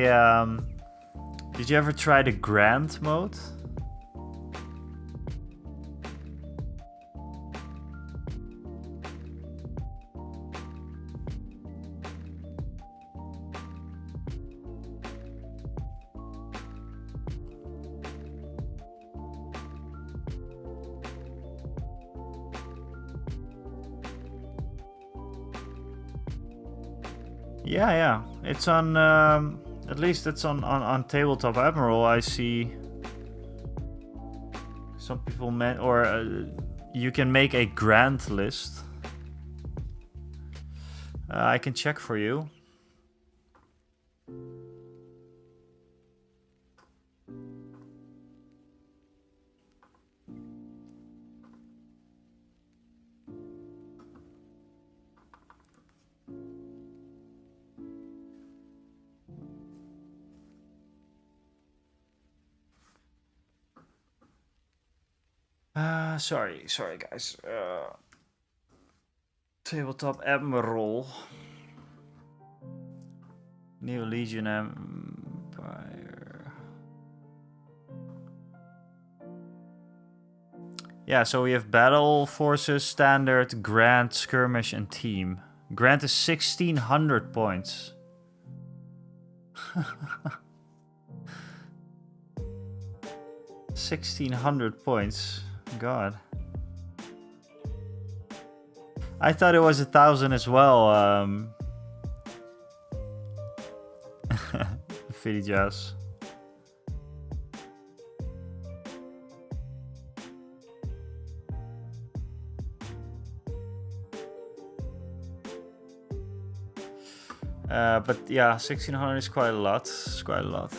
the grand mode? Yeah. It's on, at least it's on Tabletop Admiral. I see some people you can make a grand list. I can check for you. Sorry guys. Tabletop Admiral. New Legion Empire. Yeah, so we have Battle Forces, Standard, Grand, Skirmish, and Team. Grand is 1600 points. 1600 points. God. I thought it was 1000 as well. Vidijas. But yeah, 1600 is quite a lot. It's quite a lot.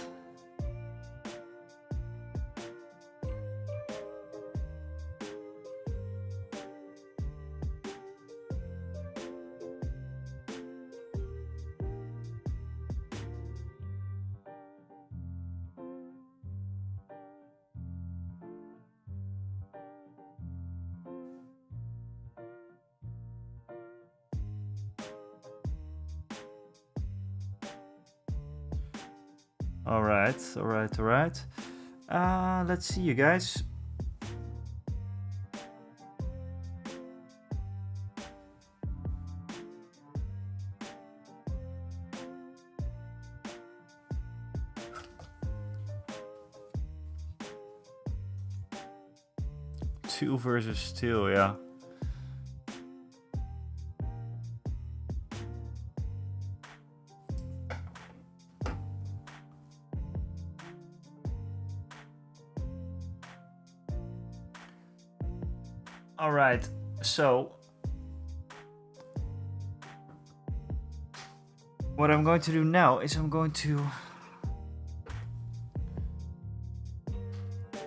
All right. Let's see, you guys. Two versus two, yeah. All right, so what I'm going to do now is I'm going to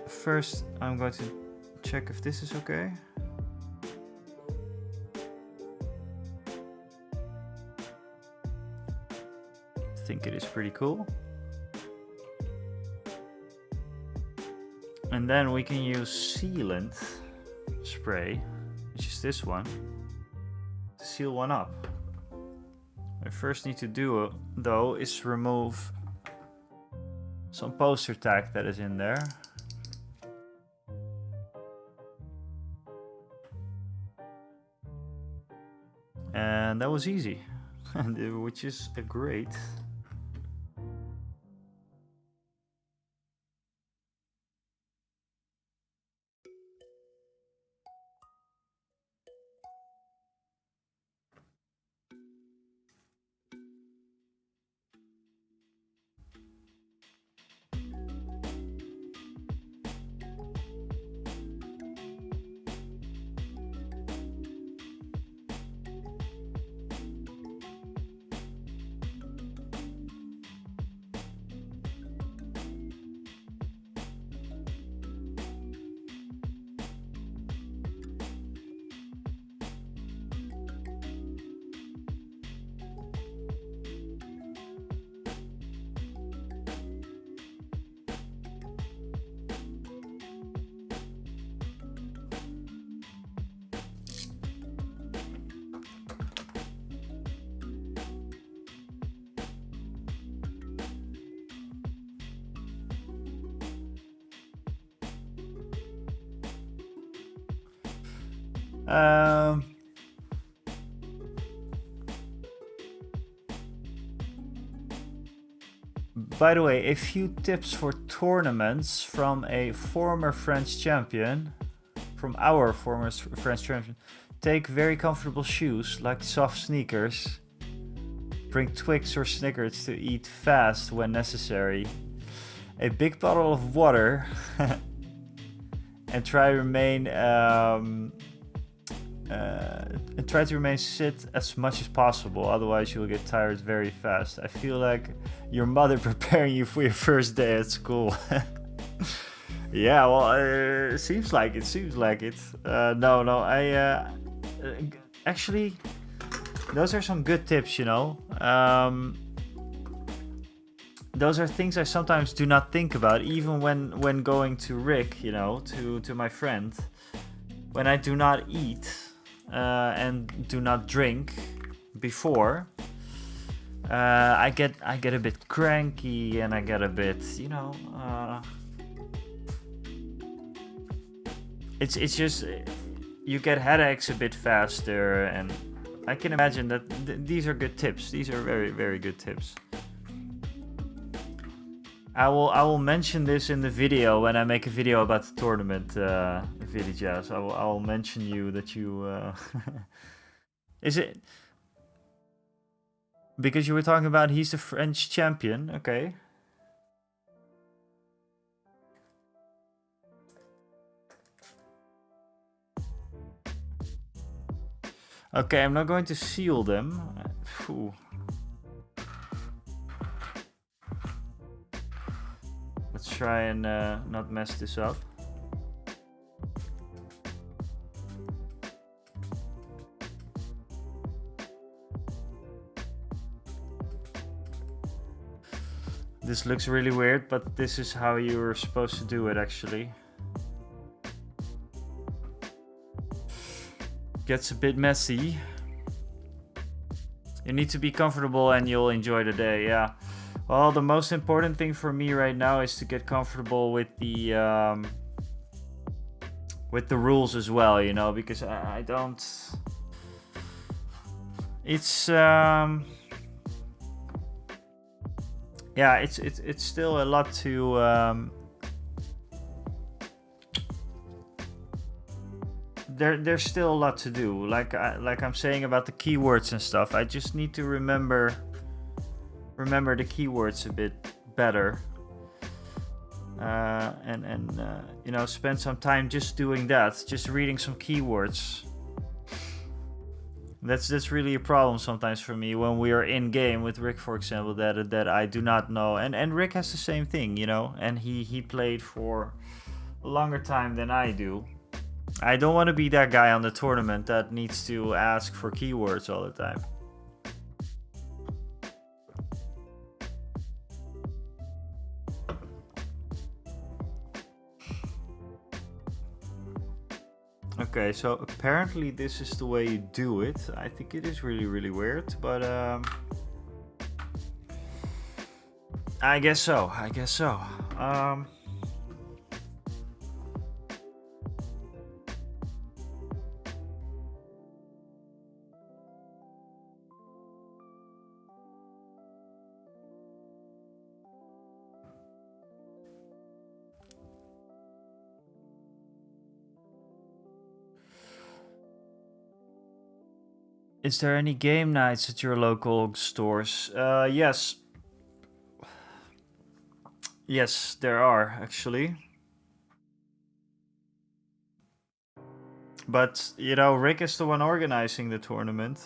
first check if this is okay. I think it is pretty cool. And then we can use sealant spray, which is this one, to seal one up. What I first need to do though is remove some poster tag that is in there. And that was easy, which is a great. By the way, a few tips for tournaments from a former French champion. From our former French champion. Take very comfortable shoes, like soft sneakers. Bring Twix or Snickers to eat fast when necessary. A big bottle of water. And try to remain sit as much as possible, otherwise you'll get tired very fast. I feel like your mother preparing you for your first day at school. Yeah, well, it seems like it. No, actually, those are some good tips, you know. Those are things I sometimes do not think about, even when going to Rick, you know, to my friend. When I do not eat and do not drink before, I get a bit cranky and I get a bit, you know, it's just you get headaches a bit faster, and I can imagine that these are good tips. These are very, very good tips. I will mention this in the video when I make a video about the tournament, Vidijas. I will mention you that you. Is it because you were talking about he's the French champion? Okay. Okay, I'm not going to seal them. Phew. Let's try and not mess this up. This looks really weird, but this is how you're supposed to do it actually. Gets a bit messy. You need to be comfortable and you'll enjoy the day, yeah. Well, the most important thing for me right now is to get comfortable with the rules as well, you know, because I don't. It's yeah, it's still a lot to. There's still a lot to do. Like I'm saying about the keywords and stuff. I just need to remember the keywords a bit better, and you know, spend some time just doing that, just reading some keywords. That's really a problem sometimes for me when we are in game with Rick, for example, that I do not know, and Rick has the same thing, you know, and he played for a longer time than I do. I don't want to be that guy on the tournament that needs to ask for keywords all the time. Okay, so apparently this is the way you do it. I think it is really, really weird, but I guess so. Is there any game nights at your local stores? Yes. Yes, there are actually. But, you know, Rick is the one organizing the tournament.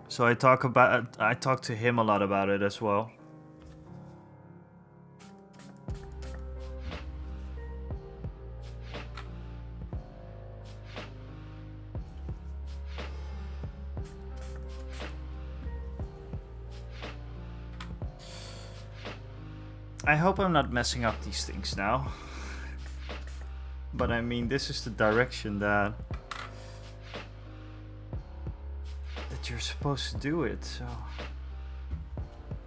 So I talk to him a lot about it as well. I hope I'm not messing up these things now. But I mean, this is the direction that you're supposed to do it, so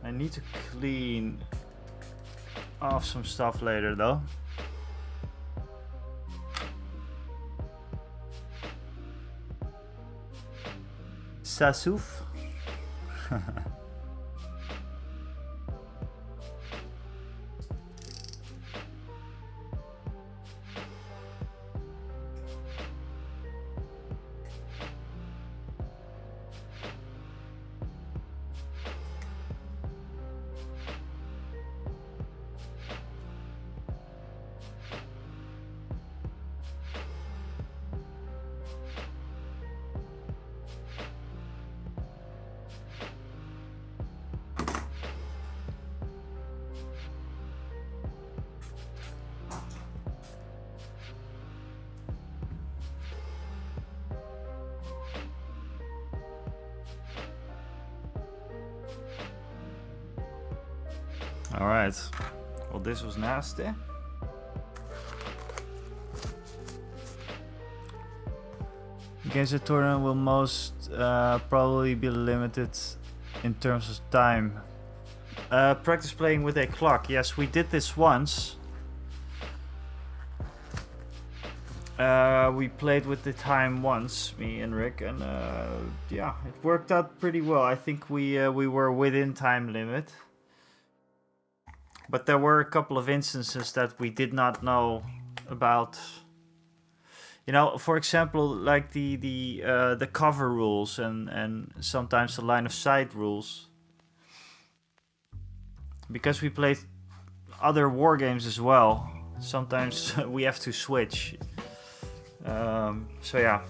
I need to clean off some stuff later though. Sassouf. All right. Well, this was nasty. Against the tournament will most probably be limited in terms of time. Practice playing with a clock. Yes, we did this once. We played with the time once, me and Rick, and yeah, it worked out pretty well. I think we were within time limit. But there were a couple of instances that we did not know about. You know, for example, like the cover rules and sometimes the line of sight rules. Because we played other war games as well, sometimes we have to switch. So yeah.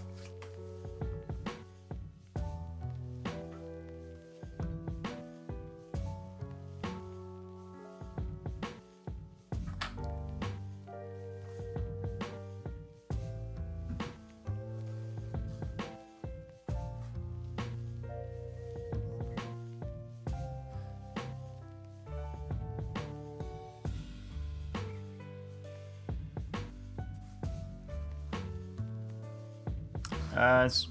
It's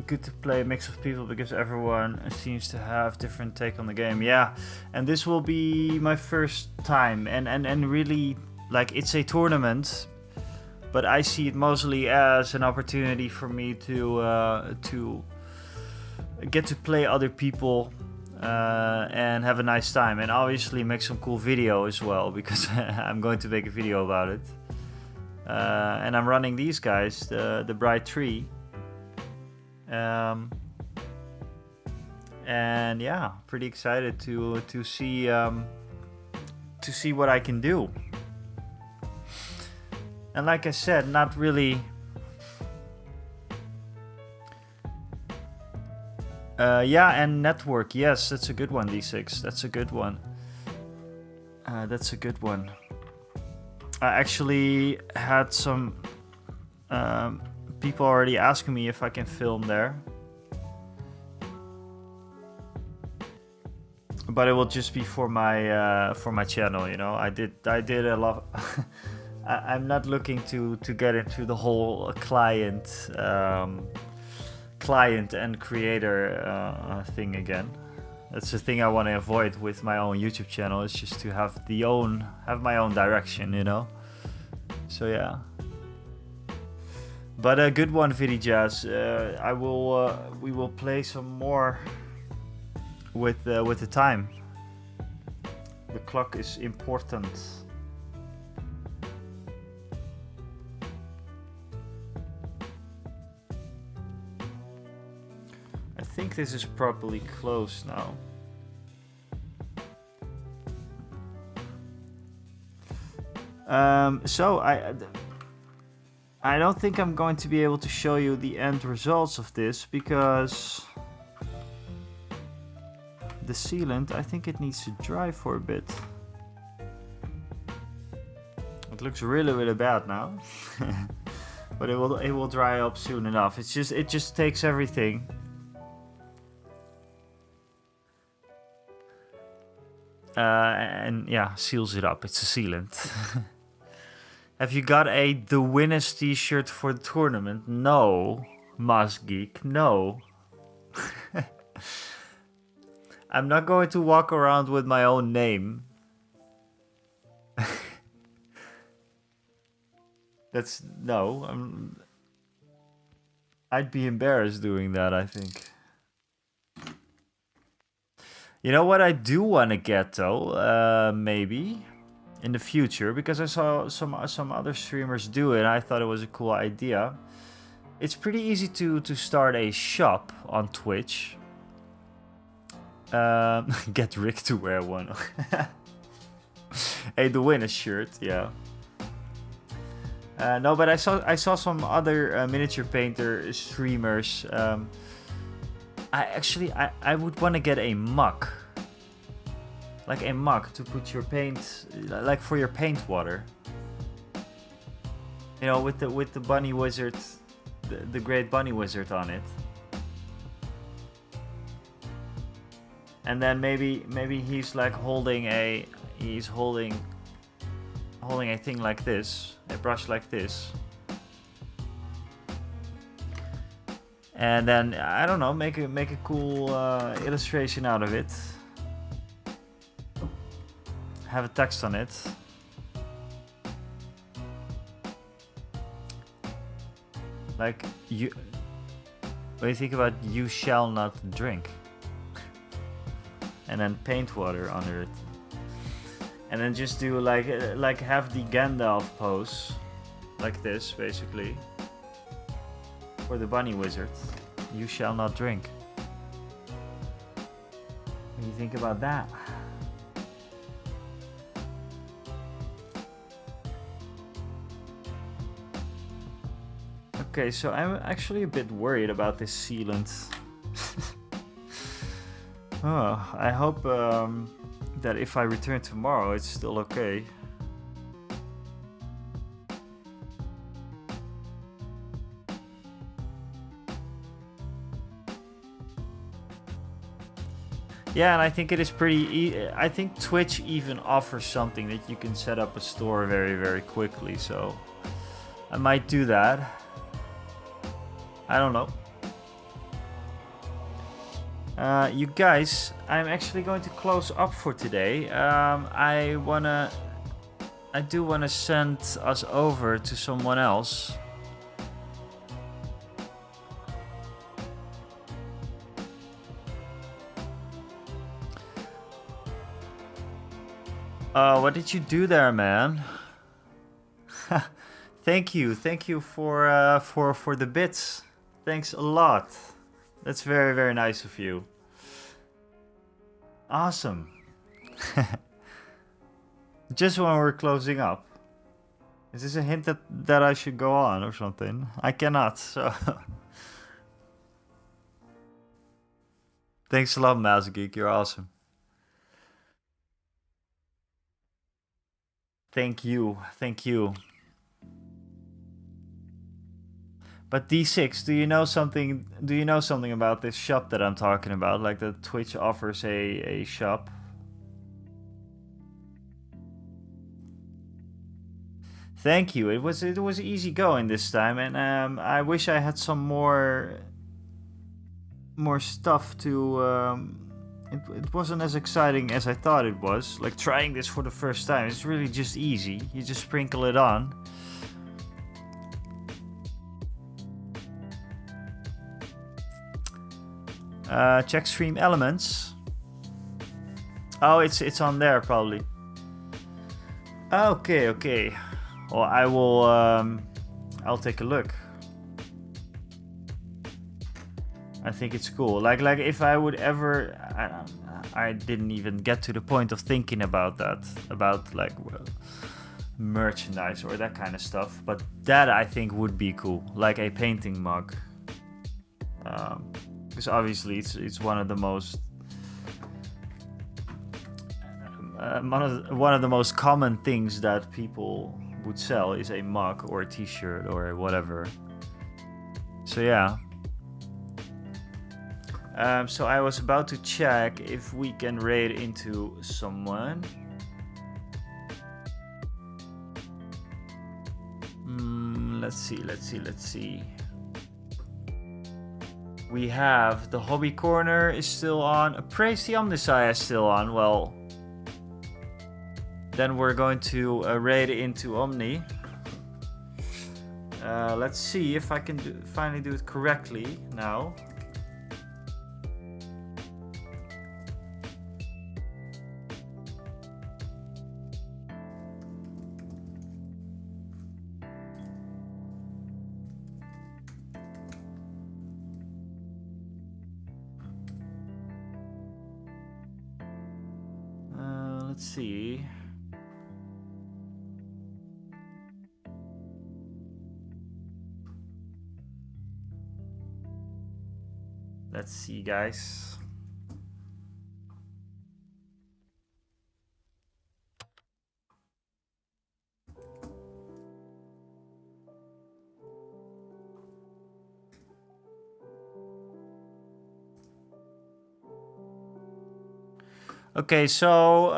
good to play a mix of people because everyone seems to have different take on the game. Yeah, and this will be my first time, and really, like, it's a tournament, but I see it mostly as an opportunity for me to get to play other people and have a nice time, and obviously make some cool video as well, because I'm going to make a video about it. And I'm running these guys, the Bright Tree. And yeah, pretty excited to see what I can do. And like I said, not really. Yeah, and network. Yes, that's a good one, D6. That's a good one. That's a good one. I actually had some people already asking me if I can film there, but it will just be for my channel. You know, I did a lot. I'm not looking to get into the whole client and creator thing again. That's the thing I want to avoid with my own YouTube channel. It's just to have my own direction, you know. So yeah. But a good one, Vidi Jazz. We will play some more with the time. The clock is important. I think this is properly closed now. So I don't think I'm going to be able to show you the end results of this, because the sealant, I think it needs to dry for a bit. It looks really bad now. But it will dry up soon enough. It just takes everything. And yeah, seals it up. It's a sealant. Have you got the winners t-shirt for the tournament? No, Mask Geek, no. I'm not going to walk around with my own name. That's no. I'd be embarrassed doing that, I think. You know what I do want to get though, maybe in the future, because I saw some other streamers do it and I thought it was a cool idea. It's pretty easy to start a shop on Twitch. Get Rick to wear one. Hey, the winner shirt, yeah. No, but I saw some other miniature painter streamers. I would want to get a mug, like a mug to put your paint, like for your paint water. You know, with the bunny wizard, the great bunny wizard on it. And then maybe he's like holding a thing like this, a brush like this. And then I don't know, make a cool illustration out of it. Have a text on it. Like you. What do you think about "you shall not drink"? And then paint water under it. And then just do like have the Gandalf pose, like this basically. For the bunny wizard, "you shall not drink." What do you think about that? Okay, so I'm actually a bit worried about this sealant. Oh, I hope that if I return tomorrow, it's still okay. Yeah, and I think it is pretty I think Twitch even offers something that you can set up a store very, very quickly, so I might do that. I don't know. You guys, I'm actually going to close up for today. I do wanna send us over to someone else. What did you do there, man? Thank you for the bits. Thanks a lot. That's very, very nice of you. Awesome. Just when we're closing up. Is this a hint that I should go on or something? I cannot, so... Thanks a lot, Mouse Geek. You're awesome. Thank you. Thank you. But D6, do you know something about this shop that I'm talking about? Like that Twitch offers a shop? Thank you. It was easy going this time, and I wish I had some more stuff to it wasn't as exciting as I thought it was. Like trying this for the first time, it's really just easy. You just sprinkle it on. Check stream elements. Oh, it's on there probably. Okay. Well, I will. I'll take a look. I think it's cool. Like if I would ever, I didn't even get to the point of thinking about that, about like merchandise or that kind of stuff. But that I think would be cool, like a painting mug. Because obviously it's one of the most one of the most common things that people would sell is a mug or a t-shirt or whatever. So yeah. So I was about to check if we can raid into someone. Let's see. We have the Hobby Corner is still on. Praise the Omnisci is still on. Well, then we're going to raid into Omni. Let's see if I can finally do it correctly now. Let's see. Let's see, guys. Okay, so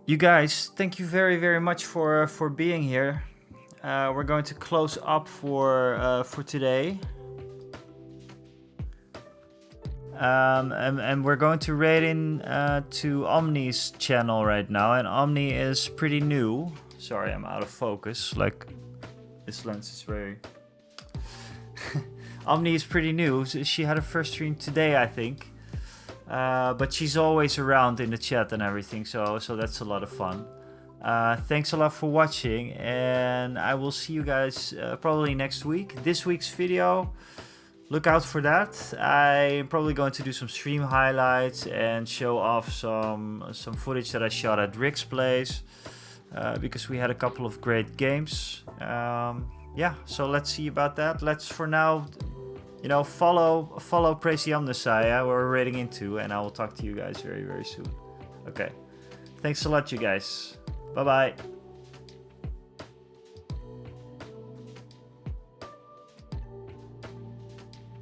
you guys, thank you very, very much for being here. We're going to close up for today, and we're going to raid in to Omni's channel right now, and Omni is pretty new. Sorry, I'm out of focus. Like, this lens is very. Omni is pretty new. She had her first stream today, I think. But she's always around in the chat and everything, so that's a lot of fun. Thanks a lot for watching, and I will see you guys probably next week. This week's video, look out for that. I'm probably going to do some stream highlights and show off some footage that I shot at Rick's place, because we had a couple of great games. Yeah, so let's see about that. Let's, for now, you know, follow Praise the Omnissiah, where we're raiding into, and I will talk to you guys very, very soon. Okay, thanks a lot, you guys. Bye bye.